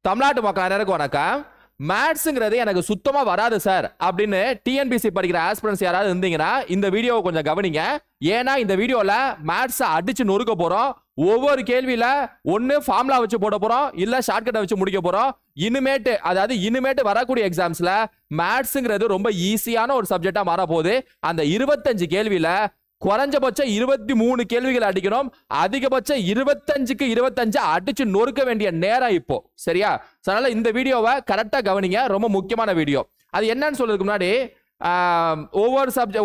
தமிழ்நாட்டு மக்கள் அனைவருக்கும் வணக்கம். மேத்ஸ்ங்கிறது எனக்கு சுத்தமா வராது சார் அப்படின்னு டிஎன்பிசி படிக்கிற ஆஸ்பிரன்ஸ் யாராவது இருந்தீங்கன்னா இந்த வீடியோவை கொஞ்சம் கவனிங்க. ஏன்னா இந்த வீடியோல மேத்ஸ் அடிச்சு நொறுக்க போறோம். ஒவ்வொரு கேள்வியில ஒன்னு ஃபார்முலா வச்சு போட போறோம், இல்ல ஷார்ட்கட்டை வச்சு முடிக்க போறோம். இனிமேட்டு வரக்கூடிய எக்ஸாம்ஸ்ல மேத்ஸ்ங்கிறது ரொம்ப ஈஸியான ஒரு சப்ஜெக்டா மாற போகுது. அந்த 25 கேள்வியில குறைஞ்சபட்சம் 23 கேள்விகள் அடிக்கணும், அதிகபட்சம் 25க்கு 25 அடிச்சு நொறுக்க வேண்டிய நேரம் இப்போ. சரியா? அதனால இந்த வீடியோவை கரெக்டா கவனிங்க, ரொம்ப முக்கியமான வீடியோ. அது என்னன்னு சொல்றதுக்கு முன்னாடி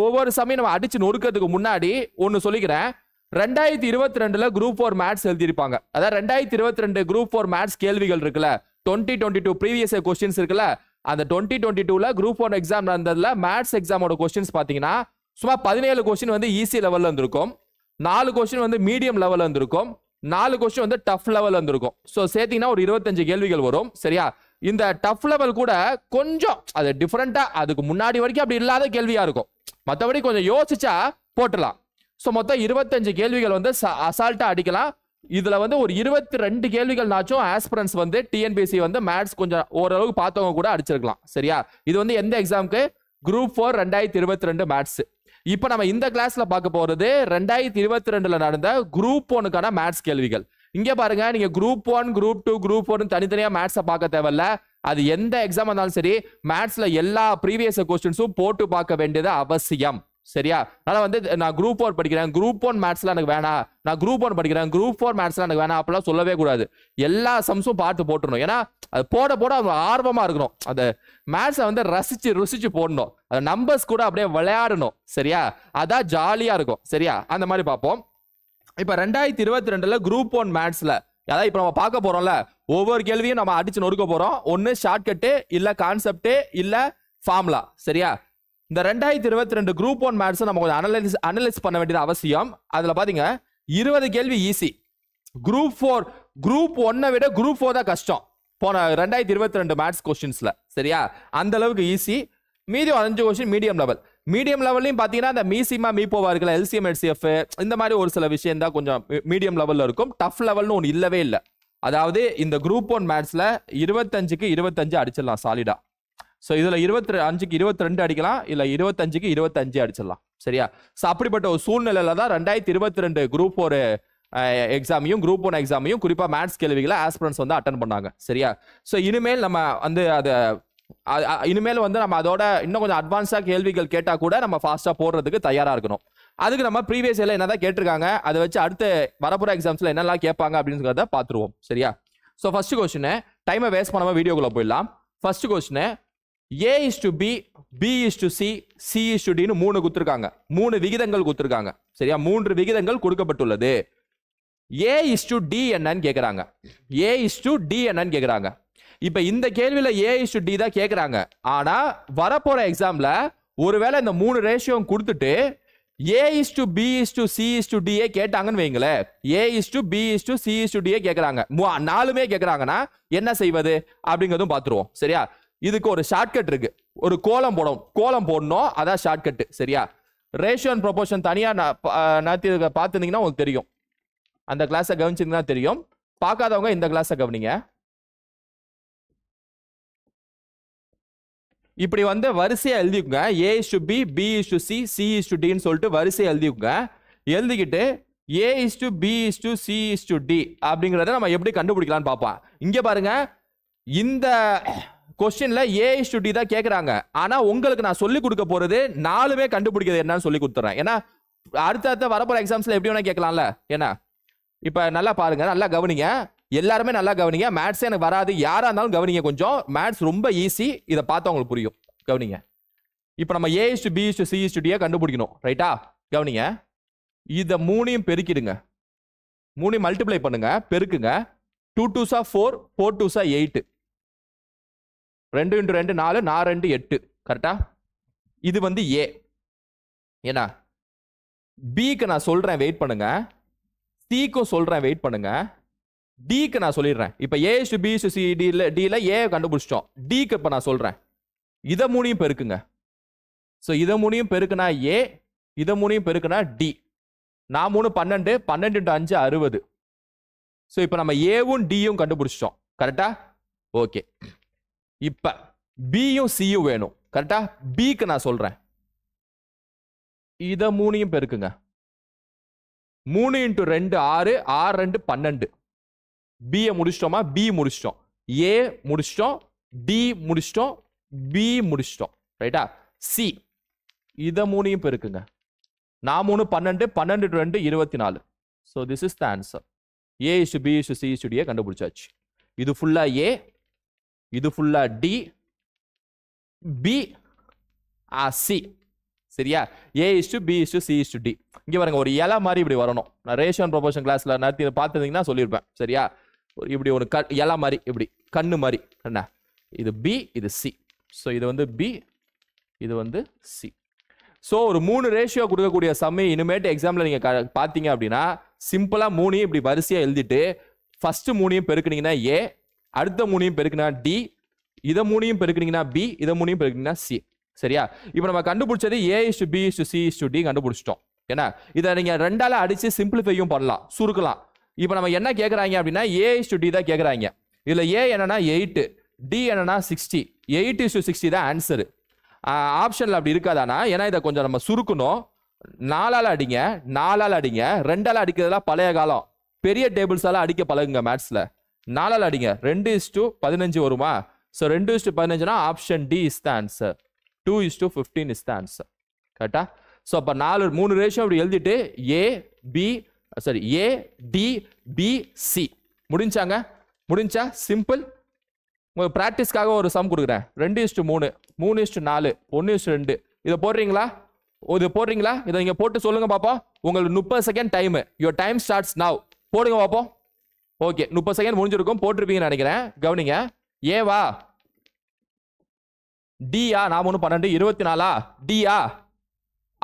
ஒவ்வொரு சமயம் நம்ம அடிச்சு நொறுக்கிறதுக்கு முன்னாடி ஒன்னு சொல்லிக்கிறேன். 2022 குரூப் 4 மேத்ஸ் எழுதியிருப்பாங்க. அதாவது 2022 குரூப் 4 மேத்ஸ் கேள்விகள் இருக்குல்ல, 2022 ப்ரீவியஸ் கொஸ்டின்ஸ் இருக்குல்ல, அந்த 2022ல குரூப் 1 எக்ஸாம் நடந்ததுல மேத்ஸ் எக்ஸாமோட கொஸ்டின்ஸ் பாத்தீங்கன்னா சும்மா 17 கொஸ்டின் வந்து ஈஸி லெவல்ல இருந்திருக்கும், 4 கொஸ்டின் வந்து மீடியம் லெவல்ல இருந்திருக்கும், 4 கொஸ்டின் வந்து டஃப் லெவல்ல இருந்திருக்கும். ஸோ சேர்த்தீங்கன்னா ஒரு 25 கேள்விகள் வரும். சரியா? இந்த டஃப் லெவல் கூட கொஞ்சம் அது டிஃபரெண்டா, அதுக்கு முன்னாடி வரைக்கும் அப்படி இல்லாத கேள்வியா இருக்கும். மற்றபடி கொஞ்சம் யோசிச்சா போட்டலாம். ஸோ மொத்தம் 25 கேள்விகள் வந்து அசால்ட்டா அடிக்கலாம். இதுல வந்து ஒரு 22 கேள்விகள் நாச்சும் ஆஸ்பிரன்ஸ் வந்து டிஎன்பிசி வந்து மேத்ஸ் கொஞ்சம் ஓரளவுக்கு பார்த்தவங்க கூட அடிச்சிருக்கலாம். சரியா? இது வந்து எந்த எக்ஸாமுக்கு? Group 4 2022 maths. இப்போ நம்ம இந்த கிளாஸ்ல பார்க்க போறது 2022ல நடந்த குரூப் 1க்கான மேத்ஸ் கேள்விகள். இங்க பாருங்க, நீங்க குரூப் 1 குரூப் 2 குரூப் 4 தனித்தனியா மேத்ஸை பார்க்க தேவையில்ல. அது எந்த எக்ஸாம் இருந்தாலும் சரி, மேத்ஸ்ல எல்லா ப்ரீவியஸ் கொஸ்டின்ஸும் போட்டு பார்க்க வேண்டியது அவசியம். சரியா? அதனால வந்து நான் குரூப் 4 படிக்கிறேன், குரூப் 1 மேத்ஸ்ல எனக்கு வேணாம், நான் குரூப் 1 படிக்கிறேன், குரூப் 4 மேத்ஸ்ல எனக்கு வேணாம் அப்படிலாம் சொல்லவே கூடாது. எல்லா சம்ஸும் பார்த்து போட்டுணும். ஏன்னா அது போட போட ஆர்வமா இருக்கணும். அந்த மேத்ஸை வந்து ருசிச்சு போடணும். அந்த நம்பர்ஸ் கூட அப்படியே விளையாடணும். சரியா? அதான் ஜாலியா இருக்கும். சரியா? அந்த மாதிரி பார்ப்போம். இப்ப 2022ல குரூப் 1 மேத்ஸ்ல, அதாவது இப்ப நம்ம பார்க்க போறோம்ல, ஒவ்வொரு கேள்வியும் நம்ம அடிச்சு நொறுக்க போறோம். ஒன்னு ஷார்ட்கட்டு, இல்ல கான்செப்ட், இல்ல ஃபார்முலா. சரியா? இந்த 2022 குரூப் 1 மேத்ஸ் நம்ம கொஞ்சம் அனலைஸ் பண்ண வேண்டியது அவசியம். அதுல பாத்தீங்க 20 கேள்வி ஈஸி. குரூப் 4 குரூப் 1 விட குரூப் 4 தான் கஷ்டம் போன 2022 மேத்ஸ் கொஸ்டின்ஸ்ல. சரியா? அந்த அளவுக்கு ஈஸி. மீதி 5 கொஸ்டின் மீடியம் லெவல். மீடியம் லெவல்லையும் பாத்தீங்கன்னா இந்த மீசிமா மீப்போவா இருக்குல்ல, எல்சிஎம் எல்சிஎஃப், இந்த மாதிரி ஒரு சில விஷயம் தான் கொஞ்சம் மீடியம் லெவல்ல இருக்கும். டஃப் லெவல்னு ஒன்று இல்லவே இல்லை. அதாவது இந்த குரூப் 1 மேத்ஸ்ல 25க்கு 25 அடிச்சிடலாம் சாலிடா. ஸோ இதில் 25க்கு 22 அடிக்கலாம், இல்லை 25க்கு 25 அடிச்சிடலாம். சரியா? ஸோ அப்படிப்பட்ட ஒரு சூழ்நிலையில தான் 2022 குரூப் 4 எக்ஸாமையும் குரூப் 1 எக்ஸாமையும் குறிப்பாக மேத்ஸ் கேள்விகளை ஆஸ்பிரன்ஸ் வந்து அட்டன் பண்ணாங்க. சரியா? ஸோ இனிமேல் நம்ம வந்து இனிமேல் வந்து நம்ம அதோட இன்னும் கொஞ்சம் அட்வான்ஸாக கேள்விகள் கேட்டால் கூட நம்ம ஃபாஸ்ட்டாக போடுறதுக்கு தயாராக இருக்கணும். அதுக்கு நம்ம ப்ரீவியஸ் இயர்ல என்னதான் கேட்டிருக்காங்க, அதை வச்சு அடுத்து வரப்போகிற எக்ஸாம்ஸில் என்னெல்லாம் கேட்பாங்க அப்படிங்கிறத பார்த்துருவோம். சரியா? ஸோ ஃபர்ஸ்ட் கொஸ்டின், டைமை வேஸ்ட் பண்ணாமல் வீடியோக்குள்ளே போயிடலாம். First question, A is to B, B is to C, C is to D னு 3 கொடுத்திருக்காங்க. 3 விகிதங்கள் கொடுத்திருக்காங்க. சரியா? 3 விகிதங்கள் கொடுக்கப்பட்டுள்ளது. A is to D என்னன்னு கேக்குறாங்க. A is to D என்னன்னு கேக்குறாங்க. இப்ப இந்த கேள்வியில A is to D தான் கேக்குறாங்க. ஆனா வரப்போற எக்ஸாம்ல ஒருவேளை இந்த 3 ரேஷியோ கொடுத்துட்டு A is to B is to C is to D கேட்டாங்கன்னு வைங்களேன். A is to B is to C is to D கேக்குறாங்க. 4மே கேக்குறாங்கன்னா என்ன செய்வது அப்படிங்கிறதும் பார்த்துருவோம். சரியா? இதுக்கு ஒரு ஷார்ட்கட் இருக்கு. ஒரு கோலம் போடணும், அதான் ஷார்ட்கட். சரியா? ரேஷியோ அண்ட் ப்ரொபோர்ஷன் தனியா பார்த்துருந்தீங்கன்னா உங்களுக்கு தெரியும். அந்த கிளாஸை கவனிச்சிருந்தீங்கன்னா தெரியும். பார்க்காதவங்க இந்த கிளாஸை கவனிங்க. இப்படி வந்து வரிசையா எழுதிக்குங்க. A is to B, B is to C, C is to D ன்னு சொல்லிட்டு வரிசையா எழுதிக்குங்க. எழுதிக்கிட்டு A is to B is to C is to D அப்படிங்கிறத நம்ம எப்படி கண்டுபிடிக்கலாம்னு பார்ப்போம். இங்க பாருங்க, இந்த கொஸ்டின்ல A is to D தான் கேக்குறாங்க. ஆனா உங்களுக்கு நான் சொல்லி கொடுக்க போறது 4மே கண்டுபிடிக்கிறது என்னன்னு சொல்லி கொடுத்துறேன். ஏன்னா அடுத்த வரப்போற எக்ஸாம்ஸ்ல எப்படி வேணா கேட்கலாம்ல. ஏன்னா இப்ப நல்லா பாருங்க, நல்லா கவனிங்க, எல்லாருமே நல்லா கவனிங்க. மேத்ஸ் எனக்கு வராது யாரா இருந்தாலும் கவனிங்க. கொஞ்சம் மேத்ஸ் ரொம்ப ஈஸி, இதை பார்த்தா உங்களுக்கு புரியும். கவனிங்க. இப்ப நம்ம A is to B is to C is to D கண்டுபிடிக்கணும். ரைட்டா? கவனிங்க. இத 3யும் பெருக்கிடுங்க. 3 மல்டிப்ளை பண்ணுங்க, பெருக்குங்க. 2 2s 4, 4 2s 8, 2 × 2 4, 4 2 8. கரெக்டா? இது வந்து A. ஏன்னா Bக்கு நான் சொல்றேன், வெயிட் பண்ணுங்க. Cக்கும் சொல்றேன், வெயிட் பண்ணுங்க. Dக்கு நான் சொல்லிடுறேன். இப்ப A is to B is to C Dல A கண்டுபிடிச்சிட்டோம். Dக்கு இப்ப நான் சொல்றேன். இத 3யும் பெருக்குங்க. ஸோ இத 3யும் பெருக்குனா A, இத 3யும் பெருக்குனா D. நான் 3 12, 12 × 5 60. ஸோ இப்போ நம்ம ஏவும் டியும் கண்டுபிடிச்சிட்டோம். கரெக்டா? ஓகே, இப்ப பியும் சியும் வேணும். கரெக்டா? பிக்கு நான் சொல்றேன், இத 3 பெருக்குங்க. 3 × 2 6, 6 2 12. B முடிச்சிட்டோமா? B முடிச்சிட்டோம். A முடிச்சிட்டோம். D முடிச்சிட்டோம். B முடிச்சிட்டோம். ரைட்டா? C இத 3 பெருக்குங்க. 4 3 12, 12 × 2 24. So this is the answer. A is to B is to C is to D கண்டுபிடிச்சாச்சு. இது ஃபுல்லா A, இது ஃபுல்லா D, B, C. சரியா? A is to B is to C is to D. இங்க பாருங்க, ஒரு இலை மாதிரி இப்படி வரணும். நான் ரேஷியோ அண்ட் ப்ரொபோர்ஷன் கிளாஸ்ல நடத்தி பார்த்துருந்தீங்கன்னா சொல்லியிருப்பேன். சரியா? இப்படி ஒரு இலை மாதிரி, இப்படி கண்ணு மாதிரி. என்ன இது? B, இது C. ஸோ இது வந்து B, இது வந்து C. ஸோ ஒரு 3 ரேஷியோ கொடுக்கக்கூடிய சம்மை இனிமேட்டு எக்ஸாம்ல நீங்க பார்த்தீங்க அப்படின்னா சிம்பிளா 3 இப்படி வரிசையா எழுதிட்டு ஃபர்ஸ்ட் 3 பெருக்குனீங்கன்னா A, அடுத்த 3 பெருக்குனா D, இத 3 பெருக்குனீங்கன்னா B, இத 3 பெருக்குனீங்கன்னா C. சரியா? இப்போ நம்ம கண்டுபிடிச்சது A is to B is to C is to D கண்டுபிடிச்சிட்டோம். ஏன்னா இதை நீங்க 2ஆல அடிச்சு சிம்பிளிஃபையும் பண்ணலாம், சுருக்கலாம். இப்போ நம்ம என்ன கேட்குறாங்க அப்படின்னா A is to D தான் கேட்குறாங்க. இதுல A என்னன்னா 8, D என்னன்னா 60. 8 is to 60 தான் ஆன்சரு. ஆப்ஷன்ல அப்படி இருக்காதானா? ஏன்னா இதை கொஞ்சம் நம்ம சுருக்கணும். 4ஆல அடிங்க, 4ஆல அடிங்க. 2ஆல அடிக்கிறதுலாம் பழைய காலம். பெரிய டேபிள்ஸால அடிக்க பழகுங்க மேத்ஸ்ல. 4ஆல அடிங்க. 2 is to 15 வருமா? ஸோ 2 is to 15னா option D is the answer. 2 is to 15 is the answer. கரெக்டா? ஸோ அப்போ 3 ரேஷியோ அப்படி எழுதிட்டு A, B, sorry A, D, B, C முடிஞ்சாங்க. முடிஞ்சா? சிம்பிள். உங்களுக்கு ப்ராக்டிஸ்க்காக ஒரு சம் கொடுக்குறேன். 2 is to 3, 3 is to 4, 1 is to 2. இதை போடுறீங்களா? இது போடுறீங்களா? இதை நீங்க போட்டு சொல்லுங்க பாப்போம். உங்களுக்கு 30 second time. Your time starts now. போடுங்க பாப்போம். ஓகே, 30 செகண்ட் முடிஞ்சிருக்கும். போட்டிருப்பீங்கன்னு நினைக்கிறேன். கவனிங்க. ஏவா? டியா? 4 3 12 24. டியா?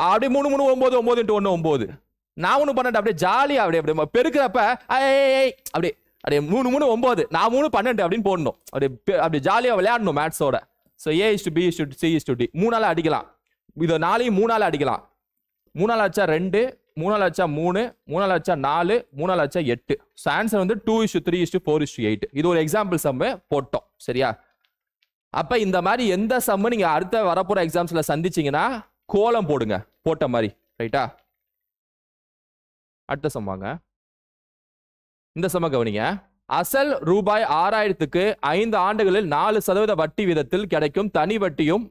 அப்படியே 3 3 9 9 × 1 9. 4 12 அப்படியே ஜாலியா அப்படியே பெருக்கிறப்ப அப்படியே அப்படியே 3 3 9, 4 3 12 அப்படின்னு போடணும். அப்படியே ஜாலியா விளையாடணும் மேத்ஸோட. So A is to B is to C is to D. 3ஆல அடிக்கலாம். இதை 4ஐயும் 3ஆல அடிக்கலாம். 3ஆல அடிச்சா 2, 3ஆல அடிச்சா 3, 3ஆல அடிச்சா 4, 3ஆல அடிச்சா 8. ஸோ ஆன்சர் வந்து 2 is to 3 is to 4 is to 8. இது ஒரு எக்ஸாம்பிள் சம்மு போட்டோம். சரியா? அப்ப இந்த மாதிரி எந்த சம்மு நீங்க அடுத்த வரப்போற எக்ஸாம்ஸ்ல சந்திச்சீங்கன்னா கோலம் போடுங்க, போட்ட மாதிரி. ரைட்டா? அடுத்த சம் வாங்க. இந்த சம்ம கவனிங்க. அசல் ரூபாய் 6000க்கு 5 ஆண்டுகளில் 4% வட்டி வீதத்தில் கிடைக்கும் தனி வட்டியும்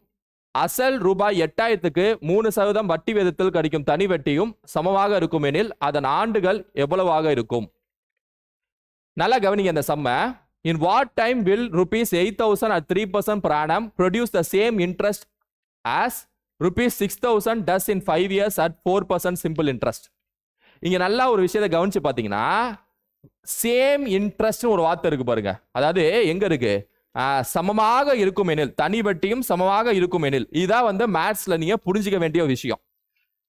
அசல் ரூபாய் 8000க்கு 3% வட்டி வீதத்தில் கிடைக்கும் தனி வட்டியும் சமமாக இருக்கும் எனில் அதன் ஆண்டுகள் எவ்வளவாக இருக்கும்? நல்லா கவனிங்க இந்த சம்ம. In what time will rupees 8,000 at 3% per annum produce the same interest as rupees 6,000 does in 5 years at 4% simple interest? இங்க நல்லா ஒரு விஷயத்தை கவனிச்சு பாத்தீங்கன்னா சேம் இன்ட்ரெஸ்ட் ஒரு வார்த்தை இருக்கு பாருங்க. அதாவது எங்க இருக்கு? சமமாக இருக்கும் எனில், தனி வட்டியும் சமமாக இருக்கும் எனில். இதான் வந்து மேத்ஸ்ல நீங்க புரிஞ்சுக்க வேண்டிய விஷயம்.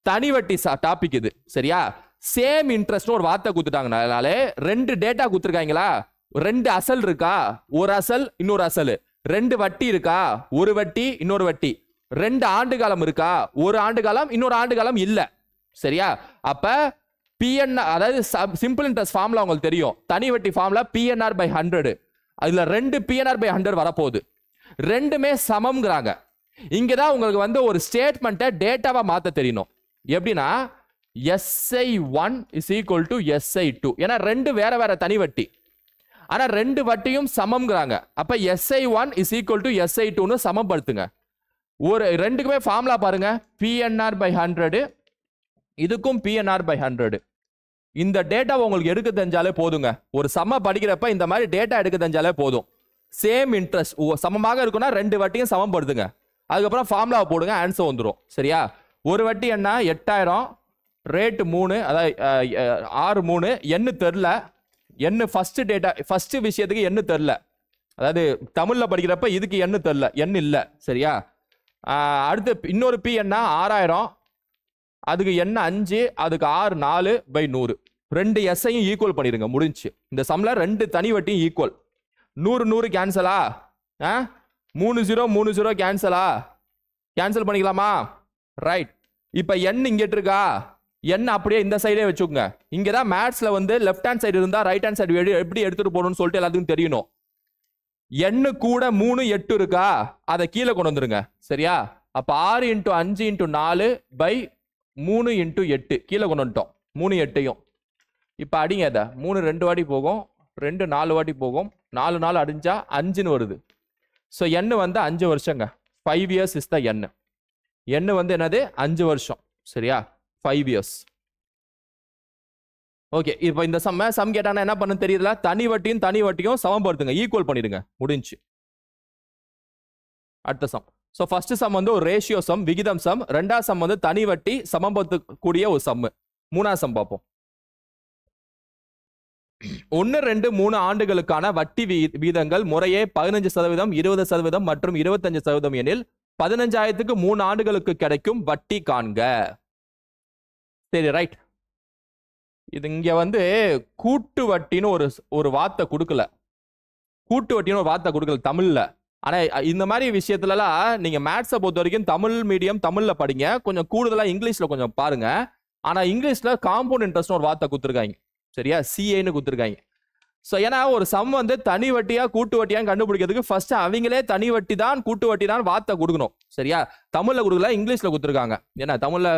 தனி வட்டி டாபிக் இது. சரியா? சேம் இன்ட்ரெஸ்ட் ஒரு வார்த்தை கொடுத்துட்டாங்கனாலே 2 டேட்டா கொடுத்துருக்காங்களா? 2 அசல் இருக்கா? ஒரு அசல் இன்னொரு அசல். 2 வட்டி இருக்கா? ஒரு வட்டி இன்னொரு வட்டி. 2 ஆண்டு காலம் இருக்கா? ஒரு ஆண்டு காலம் இன்னொரு ஆண்டு காலம் இல்ல. சரியா? அப்ப PNR, அதாவது சிம்பிள் இன்ட்ரெஸ்ட் ஃபார்முலா உங்களுக்கு தெரியும். தனி வட்டி ஃபார்முலா PNR by 100. அதுல 2 PNR by 100 வரப்போகுது. ரெண்டுமே சமம்ங்கிறாங்க. இங்கதான் உங்களுக்கு வந்து ஒரு ஸ்டேட்மெண்ட்டை டேட்டாவா மாத்த தெரியணும். எப்படின்னா SI1 is equal to SI2. ஏன்னா 2 வேற வேற தனி வட்டி. ஆனா 2 வட்டியும் சமம்ங்கிறாங்க. அப்ப SI1 is equal to SI2ன்னு சமப்படுத்துங்க. ஒரு ரெண்டுக்குமே ஃபார்முலா பாருங்க. PNR by 100, இதுக்கும் PNR by 100. இந்த டேட்டா உங்களுக்கு எடுக்க தெரிஞ்சாலே போதுங்க. ஒரு சம படிக்கிறப்ப இந்த மாதிரி டேட்டா எடுக்க தெரிஞ்சாலே போதும். சேம் இன்ட்ரெஸ்ட் சமமாக இருக்குன்னா 2 வட்டியும் சமப்படுத்துங்க. அதுக்கப்புறம் ஃபார்முலா போடுங்க, ஆன்சர் வந்துடும். சரியா? ஒரு வட்டி என்ன? 8000, ரேட் 3, அதாவது 6 3, எண்ணு தெரில. எண்ணு ஃபர்ஸ்ட் டேட்டா, ஃபர்ஸ்ட் விஷயத்துக்கு எண்ணு தெரில. அதாவது தமிழ்ல படிக்கிறப்ப இதுக்கு எண்ணு தெரில, எண்ணு இல்லை. சரியா? அடுத்து இன்னொரு P என்ன? 6000, அதுக்கு என்ன 5, அதுக்கு 6 4 by 100. 2 எஸ்ஐயும் ஈக்குவல் பண்ணிருங்க, முடிஞ்சு. இந்த சம்ல 2 தனி வட்டியும் ஈக்குவல். 100 100 கேன்சலா? 3 0 3 0 கேன்சலா? கேன்சல் பண்ணிக்கலாமா? ரைட். இப்ப n இங்கிட்டு இருக்கா? n அப்படியே இந்த சைடே வச்சுக்கோங்க. இங்கதான் மேத்ஸ்ல வந்து லெஃப்ட் ஹேண்ட் சைடு இருந்தா ரைட் ஹேண்ட் சைடு எப்படி எடுத்துட்டு போகணும்னு சொல்லிட்டு எல்லாத்துக்கும் தெரியணும். n கூட 3 8 இருக்கா, அதை கீழே கொண்டு வந்துருங்க. சரியா? அப்ப 6 × 5 × 4 by 3 × 8 கீழே கொண்டு வந்துட்டோம். 3 8யும் இப்ப அடிங்க. அதை 3 2 வாட்டி போகும், 2 4 வாட்டி போகும், 4 4 அடிஞ்சா 5ன்னு வருது. ஸோ n வந்து 5 வருஷங்க. 5 years is the n. n வந்து என்னது? 5 வருஷம். சரியா? 5 years. ஓகே, இப்போ இந்த சம் கேட்டானா என்ன பண்ண தெரியுதுல? தனி வட்டியும் சமப்படுத்துங்க, ஈக்குவல் பண்ணிடுங்க, முடிஞ்சு. அடுத்த சம். ஸோ ஃபர்ஸ்ட் சம் வந்து ஒரு ரேஷியோ சம், விகிதம் சம். ரெண்டாவது சம் வந்து தனி வட்டி சமப்படுத்தக்கூடிய ஒரு சம். மூணாவது சம் பார்ப்போம். 1 2 3 ஆண்டுகளுக்கான வட்டி வீதங்கள் முறையே 15%, 20% மற்றும் 25% எனில் 15,000க்கு 3 ஆண்டுகளுக்கு கிடைக்கும் வட்டி காண்க. சரி, ரைட். இது இங்க வந்து கூட்டு வட்டின்னு ஒரு வார்த்தை கொடுக்கல. கூட்டு வட்டின்னு ஒரு வார்த்தை கொடுக்கல தமிழ்ல. ஆனா இந்த மாதிரி விஷயத்துலலாம் நீங்க மேத்ஸை பொறுத்த வரைக்கும் தமிழ் மீடியம், தமிழ்ல படிங்க. கொஞ்சம் கூடுதலா இங்கிலீஷ்ல கொஞ்சம் பாருங்க. ஆனா இங்கிலீஷ்ல காம்பவுண்ட் இன்ட்ரெஸ்ட்னு ஒரு வார்த்தை கொடுத்துருக்காங்க. சரியா? சிஏன்னு கொடுத்துருக்காங்க. ஸோ ஏன்னா ஒரு சம் வந்து தனி வட்டியா கூட்டு வட்டியா கண்டுபிடிக்கிறதுக்கு ஃபர்ஸ்ட் அவங்களே தனி வட்டி தான் கூட்டு வட்டி தான் வார்த்தை கொடுக்கணும். சரியா? தமிழ்ல கொடுக்கல, இங்கிலீஷ்ல கொடுத்துருக்காங்க. ஏன்னா தமிழ்ல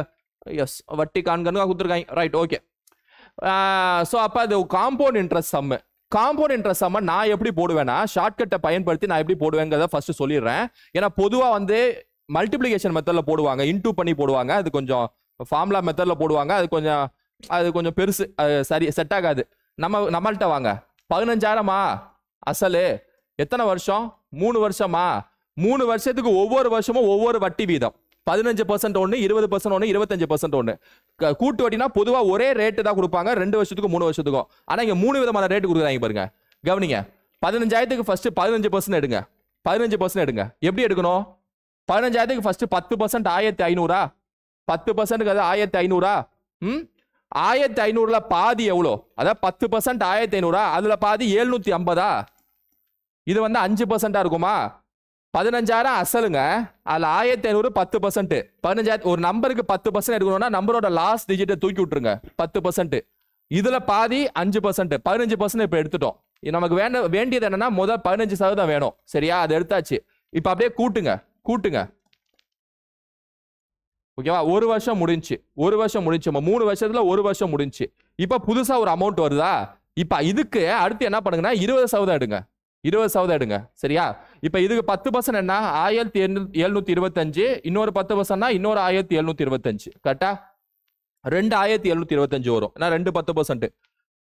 எஸ் வட்டி காண்கன்னு கொடுத்துருக்காங்க. Right, okay. ஸோ அப்போ அது காம்பவுண்ட் இன்ட்ரெஸ்ட் சம்மு. காம்பவுண்ட் இன்ட்ரெஸ்ட் சம்ம நான் எப்படி போடுவேன்னா, ஷார்ட்கட்டை பயன்படுத்தி நான் எப்படி போடுவேங்கிறத ஃபர்ஸ்ட் சொல்லிடுறேன். ஏன்னா பொதுவாக வந்து மல்டிப்ளிகேஷன் மெத்தடில் போடுவாங்க, இன்டூ பண்ணி போடுவாங்க. அது கொஞ்சம் ஃபார்முலா மெத்தடில் போடுவாங்க. அது கொஞ்சம் பெருசு, சரி செட் ஆகாது. நம்மள்கிட்ட வாங்க. 15,000மா அசலு, எத்தனை வருஷம்? 3 வருஷமா? 3 வருஷத்துக்கு ஒவ்வொரு வருஷமும் ஒவ்வொரு வட்டி வீதம். 15% ஒன்று, 20% ஒன்று, 25% ஒன்று. கூட்டு வட்டினா பொதுவாக ஒரே ரேட்டு தான் கொடுப்பாங்க, 2 வருஷத்துக்கும் 3 வருஷத்துக்கும். ஆனால் இங்கே 3 விதமான ரேட்டு கொடுக்குறாங்க பாருங்க. கவனிங்க. 15,000க்கு ஃபர்ஸ்ட் 15% எடுங்க. 15% எடுங்க. எப்படி எடுக்கணும்? 15,000க்கு ஃபர்ஸ்ட் 10% 1,500. 10% 1,500. 1,500ல பாதி எவ்வளோ? அதாவது 10% 1,500. அதுல பாதி 750. இது வந்து 5% இருக்குமா? 15,000 அசலுங்க. அதுல 1,500 10%. 15,000 ஒரு நம்பருக்கு 10% எடுக்கணும்னா நம்பரோட லாஸ்ட் டிஜிட்டை தூக்கி விட்டுருங்க. 10%. இதுல பாதி 5%. 15% இப்ப எடுத்துட்டோம். நமக்கு வேண்டியது என்னன்னா முதல் 15% வேணும். சரியா? அது எடுத்தாச்சு. இப்ப அப்படியே கூட்டுங்க. ஓகேவா? ஒரு வருஷம் முடிஞ்சு. 3 வருஷத்துல 1 வருஷம் முடிஞ்சு. இப்ப புதுசா ஒரு அமௌண்ட் வருதா? இப்ப இதுக்கு அடுத்து என்ன பண்ணுங்கன்னா 20% எடுங்க. 20% எடுங்க. சரியா? இப்ப இதுக்கு 10% என்ன? 1,725. இன்னொரு 10%னா இன்னொரு 1,725. கரெக்டா? 2,725 வரும். 2 10%.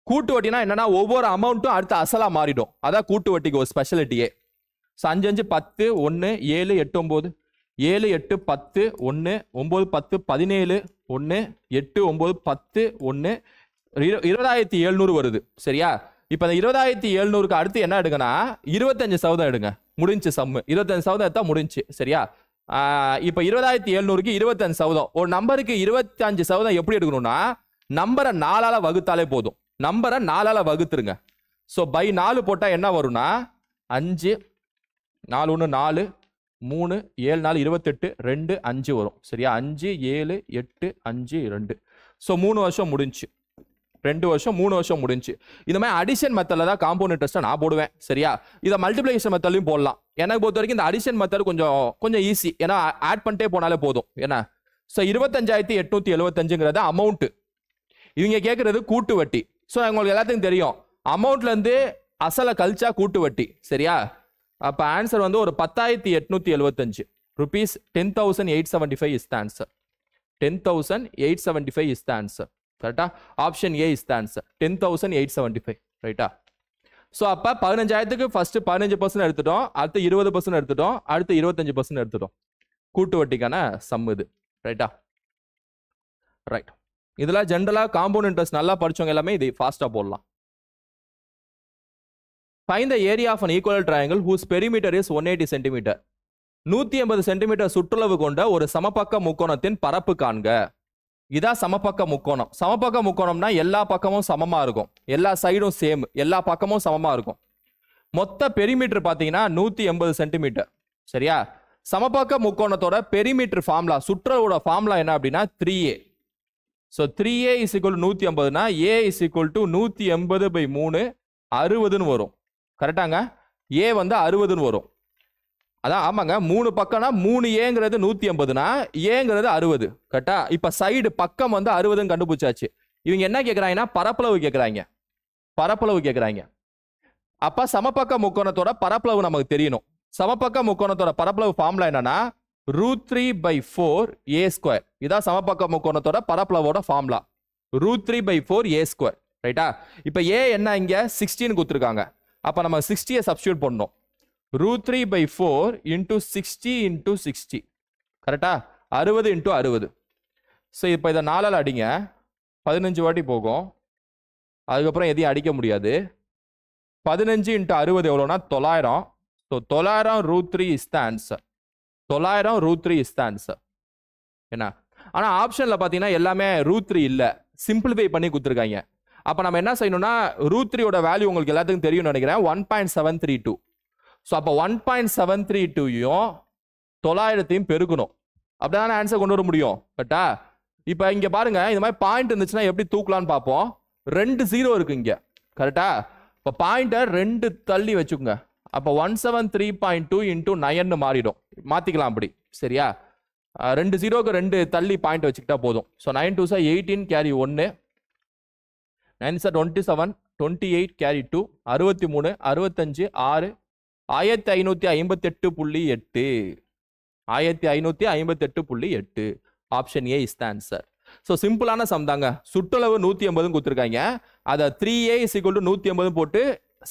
கூட்டு வட்டினா என்னன்னா ஒவ்வொரு அமௌண்ட்டும் அடுத்து அசலா மாறிடும். அதான் கூட்டு வட்டிக்கு ஒரு ஸ்பெஷாலிட்டியே. 5 5 10 1 7 8 9 7 8 10 1 9 10 17 1 8 9 10 1 20,700 வருது. சரியா? இப்ப இந்த 20,700க்கு அடுத்து என்ன எடுக்கனா 25% எடுங்க. முடிஞ்சு சம்மு. 25% எடுத்தா முடிஞ்சு. சரியா? இப்ப 20,700க்கு 25%. ஒரு நம்பருக்கு 25% எப்படி எடுக்கணும்னா நம்பரை 4ஆல வகுத்தாலே போதும். நம்பரை 4ஆல வகுத்துருங்க. ஸோ பை 4 போட்டா என்ன வரும்னா 5 4 1 4 3 7 4 28 2 5 வரும். சரியா? 5 7 8 5 2. ஸோ 3 வருஷம் முடிஞ்சு. 2 வருஷம் 3 வருஷம் முடிஞ்சு. இந்த மாதிரி அடிஷன் மெத்தட்ல தான் காம்பவுண்ட் இன்ட்ரெஸ்ட் நான் போடுவேன். சரியா? இதை மல்டிப்ளிகேஷன் மெத்தட்லையும் போடலாம். எனக்கு பொறுத்த வரைக்கும் இந்த அடிஷன் மெத்தட் கொஞ்சம் ஈஸி. ஏன்னா ஆட் பண்ணிட்டே போனாலே போதும். ஏன்னா ஸோ 25,875ங்கிறது அமௌண்ட். இவங்க கேட்கறது கூட்டு வட்டி. ஸோ உங்களுக்கு எல்லாத்துக்கும் தெரியும் அமௌண்ட்ல இருந்து அசலை கழிச்சா கூட்டு வட்டி. சரியா? அப்ப ஆன்சர் வந்து ஒரு 10,875 rupees. 10,875 is the answer. 10,875 is the answer. கரெக்டா? Option A is the answer. 10,875. ரைட்டா? ஸோ அப்போ 15,000க்கு ஃபர்ஸ்ட் 15% எடுத்துட்டோம், அடுத்து 20% எடுத்துட்டோம், அடுத்து 25% எடுத்துட்டோம். கூட்டு வட்டிக்கான சம் இது. ரைட்டா? ரைட். இதுல ஜென்ரலா காம்பவுண்ட் இன்ட்ரெஸ்ட் நல்லா படிச்சவங்க எல்லாமே இது ஃபாஸ்டா போடலாம். Find the area of an equilateral triangle whose perimeter is 180 cm. 180 centimetre சுற்றளவு கொண்ட ஒரு சமபக்க முக்கோணத்தின் பரப்பு காண்க. இதான் சமபக்க முக்கோணம். சமபக்க முக்கோணம்னா எல்லா பக்கமும் சமமா இருக்கும், எல்லா சைடும் சேம், எல்லா பக்கமும் சமமா இருக்கும். மொத்த பெரிமீட்டர் பாத்தீங்கன்னா 180 சென்டிமீட்டர். சரியா? சமபக்க முக்கோணத்தோட பெரிமீட்டர் ஃபார்முலா, சுற்றளவோட ஃபார்முலா என்ன அப்படின்னா 3a. So 3a is equal to 180னா a is equal to 180/3 60ன்னு வரும். கரெக்டாங்க? ஏ வந்து 60ன்னு வரும். அதான் ஆமாங்க, 3 பக்கம்னா 3ஏங்கிறது 180னா ஏங்கிறது 60 கரெக்டா. இப்ப சைடு பக்கம் வந்து 60ன்னு கண்டுபிடிச்சாச்சு. இவங்க என்ன கேட்கறாங்கன்னா பரப்பளவு கேட்கறாங்க. பரப்பளவு கேட்கறாங்க. அப்ப சமபக்க முக்கோணத்தோட பரப்பளவு நமக்கு தெரியணும். சமபக்க முக்கோணத்தோட பரப்பளவு ஃபார்முலா என்னன்னா √3/4a². இதான் சமபக்க முக்கோணத்தோட பரப்பளவோட ஃபார்முலா. √3/4a². ரைட்டா. இப்ப ஏ என்ன இங்க 16 கொடுத்துருக்காங்க. அப்ப நம்ம 60 சப்ஸ்டியூட் பண்ணணும். √3/4 into 60 into 60 கரெக்டா. 60 into 60. ஸோ இப்போ இதை 4ஆல் அடிங்க, 15 வாட்டி போகும். அதுக்கப்புறம் எதையும் அடிக்க முடியாது. 15 into 60 எவ்வளோனா 900. So 900 √3 is the answer. 900 √3 is the answer. என்ன ஆனால் ஆப்ஷனில் பார்த்தீங்கன்னா எல்லாமே √3 இல்லை, சிம்பிளிஃபை பண்ணி கொடுத்துருக்காங்க. அப்போ நம்ம என்ன செய்யணும்னா √3யோட வேல்யூ உங்களுக்கு எல்லாத்துக்கும் தெரியும்னு நினைக்கிறேன், 1.732. ஸோ அப்போ 1.732யும் 900த்தையும் பெருக்கணும். அப்படிதானே ஆன்சர் கொண்டு வர முடியும். கரெக்டா. இப்போ இங்கே பாருங்க, இந்த மாதிரி பாயிண்ட் இருந்துச்சுன்னா எப்படி தூக்கலான்னு பார்ப்போம். 2 0 இருக்கு இங்கே. கரெக்டா. இப்போ பாயிண்டை 2 தள்ளி வச்சுக்கோங்க. அப்போ 173.2 into 9ன்னு மாறிடும். மாற்றிக்கலாம் அப்படி. சரியா. 2 0க்கு 2 தள்ளி பாயிண்ட் வச்சுக்கிட்டா போதும். So 9 2 18 carry 1, 9 27, 28 carry 2, 63, 65, 6, 1558.8. 1558.8. Option A is the answer. So சிம்பிளான சம் தாங்க. சுற்றளவு 180 கொடுத்துருக்காங்க. அதை 3a = 180 போட்டு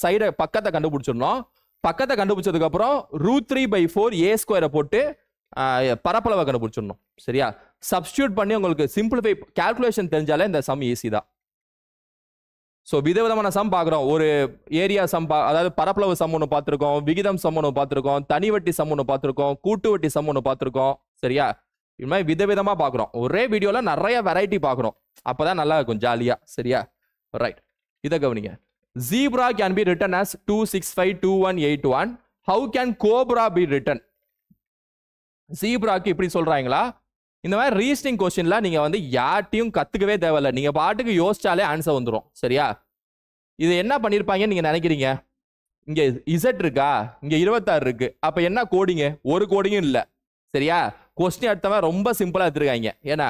சைடை பக்கத்தை கண்டுபிடிச்சிடணும். பக்கத்தை கண்டுபிடிச்சதுக்கு அப்புறம் √3/4a² போட்டு பரப்பளவை கண்டுபிடிச்சிடணும். சரியா. சப்ஸ்டியூட் பண்ணி உங்களுக்கு சிம்பிளிஃபை கால்குலேஷன் தெரிஞ்சாலே இந்த சம் ஈஸி தான். ஸோ விதவிதமான சம் பார்க்குறோம். ஒரு ஏரியா சம் அதாவது பரப்பளவு சம் ஒன்று பார்த்துருக்கோம், விகிதம் சம் ஒன்று பார்த்துருக்கோம், தனி வட்டி சம் ஒன்று பார்த்துருக்கோம், கூட்டு வட்டி சம் ஒன்று பார்த்துருக்கோம். சரியா. இது மாதிரி விதவிதமாக பார்க்குறோம். ஒரே வீடியோவில் நிறைய வெரைட்டி பார்க்குறோம். அப்போ தான் நல்லா இருக்கும் ஜாலியாக. சரியா. ரைட். இதை கவனிங்க. Zebra can be written as 2652181. How can cobra be written? ஜீப்ராக்கு இப்படி சொல்றாங்களா? இந்த மாதிரி ரீசனிங் கொஸ்டின்ல நீங்க வந்து யார்ட்டையும் கத்துக்கவே தேவையில்லை. நீங்க பாட்டுக்கு யோசிச்சாலே ஆன்சர் வந்துடும். சரியா. இது என்ன பண்ணிருப்பாங்கன்னு நீங்க நினைக்கிறீங்க? இங்க இசட் இருக்கா, இங்க 26 இருக்கு. அப்ப என்ன கோடிங்க? ஒரு கோடிங்கும் இல்ல. சரியா. கொஸ்டின் எடுத்தவன் ரொம்ப சிம்பிளா எடுத்துருக்காங்க. ஏன்னா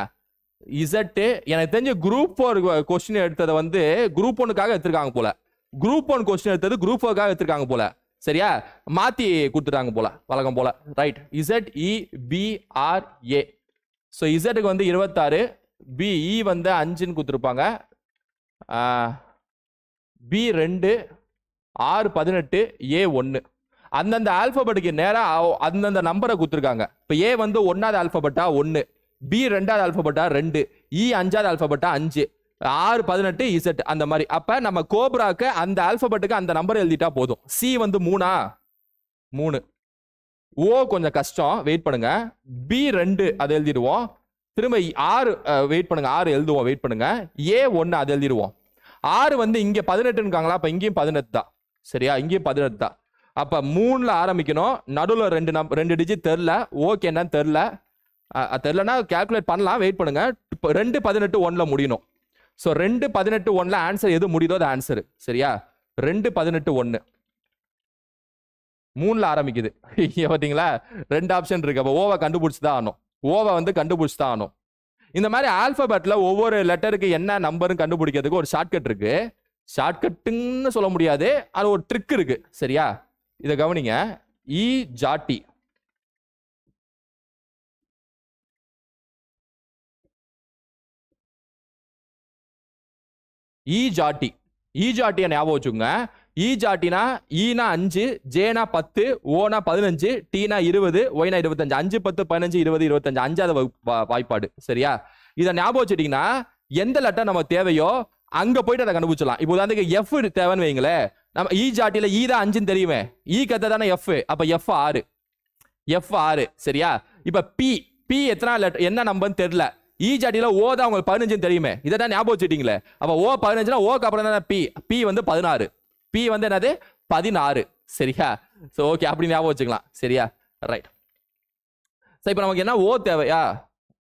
இசட் எனக்கு தெரிஞ்ச குரூப் 4 கொஸ்டின் எடுத்ததை வந்து குரூப் 1க்காக எடுத்திருக்காங்க போல. குரூப் 1 கொஸ்டின் எடுத்தது குரூப் 4க்காக எடுத்திருக்காங்க போல. சரியா. மாத்தி கொடுத்துட்டாங்க போல, வழக்கம் போல. ரைட். ZEBRA. ஸோ இசட்டுக்கு வந்து 26, BE வந்து 5ன்னு கொடுத்துருப்பாங்க, B2, R 18, A 1. அந்தந்த ஆல்பபெட்டுக்கு நேராக அந்தந்த நம்பரை கொடுத்துருக்காங்க. இப்போ ஏ வந்து 1வது ஆல்பபெட்டா 1, பி 2வது ஆல்பபெட்டா 2, இ 5வது ஆல்பபெட்டா 5, R 18, இசட் அந்த மாதிரி. அப்போ நம்ம கோப்ராக்கு அந்த ஆல்பபெட்டுக்கு அந்த நம்பர் எழுதிட்டா போதும். சி வந்து 3. ஓ கொஞ்சம் கஷ்டம், வெயிட் பண்ணுங்க. B2 அதை எழுதிடுவோம். திரும்ப 6 வெயிட் பண்ணுங்க, 6 எழுதுவோம், வெயிட் பண்ணுங்க. A1 அதை எழுதிடுவோம். 6 வந்து இங்கே 18 இருக்காங்களா, அப்போ இங்கேயும் 18 தான். சரியா. இங்கேயும் 18 தான். அப்போ 3ல் ஆரம்பிக்கணும். நடுவில் 2 டிஜிட் தெரில. ஓகே என்னன்னு தெரிலனா கால்குலேட் பண்ணலாம், வெயிட் பண்ணுங்க. 2 18 1ல் முடியணும். ஸோ 2 18 1ல் ஆன்சர் எது முடியுதோ அது ஆன்சரு. சரியா. 2 18 1 3ல் ஆரம்பிக்குது. பார்த்தீங்களா, 2 ஆப்ஷன் இருக்கு. அப்போ ஓவை கண்டுபிடிச்சி தான் ஆகணும். ஓவை வந்து கண்டுபிடிச்சி தான் ஆகணும். இந்த மாதிரி ஆல்பபெட்ல ஒவ்வொரு லெட்டருக்கு என்ன நம்பர்னு கண்டுபிடிக்கிறதுக்கு ஒரு ஷார்ட்கட் இருக்கு. ஷார்ட்கட்டுன்னு சொல்ல முடியாது, அது ஒரு ட்ரிக் இருக்கு. சரியா. இதை கவனிங்க. இ ஜாட்டி, ஈஜாட்டியை ஞாபகம் வச்சுக்கோங்க. ஈஜாட்டினா ஈனா 5, ஜேனா 10, ஓனா 15, டீனா 20, ஒய்னா 25. 5 10 15 20 25 5வது வாய்ப்பாடு. சரியா. இதை ஞாபகம் வச்சுட்டீங்கன்னா எந்த லெட்டர் நம்ம தேவையோ அங்க போயிட்டு அதை கண்டுபிடிச்சலாம். இப்போ உதாரணத்துக்கு எஃப் தேவைன்னு வைங்களேன். நம்ம ஈ ஜாட்டியில ஈ தான் 5ன்னு தெரியுமே, ஈ கத்த தானே எஃப். அப்ப எஃப் 6. சரியா. இப்ப பி எத்தனை லெட்டர் என்ன நம்பர்னு தெரியல. ஈ ஜாட்டியில ஓ தான் உங்களுக்கு 15ன்னு தெரியுமே, இதை தான் ஞாபகம் வச்சுட்டீங்களே. அப்ப ஓ 15னா ஓக்கு அப்புறம் தானே பி வந்து 16. பி வந்து என்னது 16. சரியா. ஸோ ஓகே, அப்படி ஞாபகம் வச்சுக்கலாம். சரியா. ரைட். ஸோ இப்போ நமக்கு என்ன ஓ தேவையா?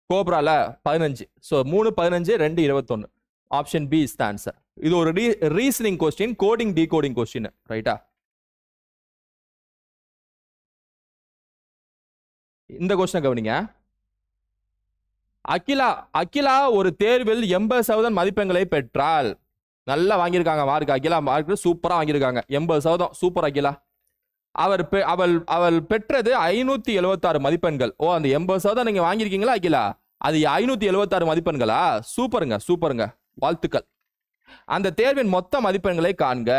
கோப்ரால 15. So 3 15 2 21. Option B is the answer. இது ஒரு reasoning question, coding decoding question. ரைட்டா. இந்த கொஸ்டின் கவனிங்க. அகிலா ஒரு தேர்வில் 80% மதிப்பெண்களை பெற்றால். நல்லா வாங்கியிருக்காங்க மார்க். அகிலா மார்க் சூப்பரா வாங்கியிருக்காங்க, 80%. சூப்பர் அகிலா. அவள் பெற்றது 576 மதிப்பெண்கள். ஓ, அந்த 80% நீங்க வாங்கியிருக்கீங்களா அகிலா? அது 576 மதிப்பெண்களா? சூப்பருங்க, சூப்பருங்க, வாழ்த்துக்கள். அந்த தேர்வின் மொத்த மதிப்பெண்களை காண்க.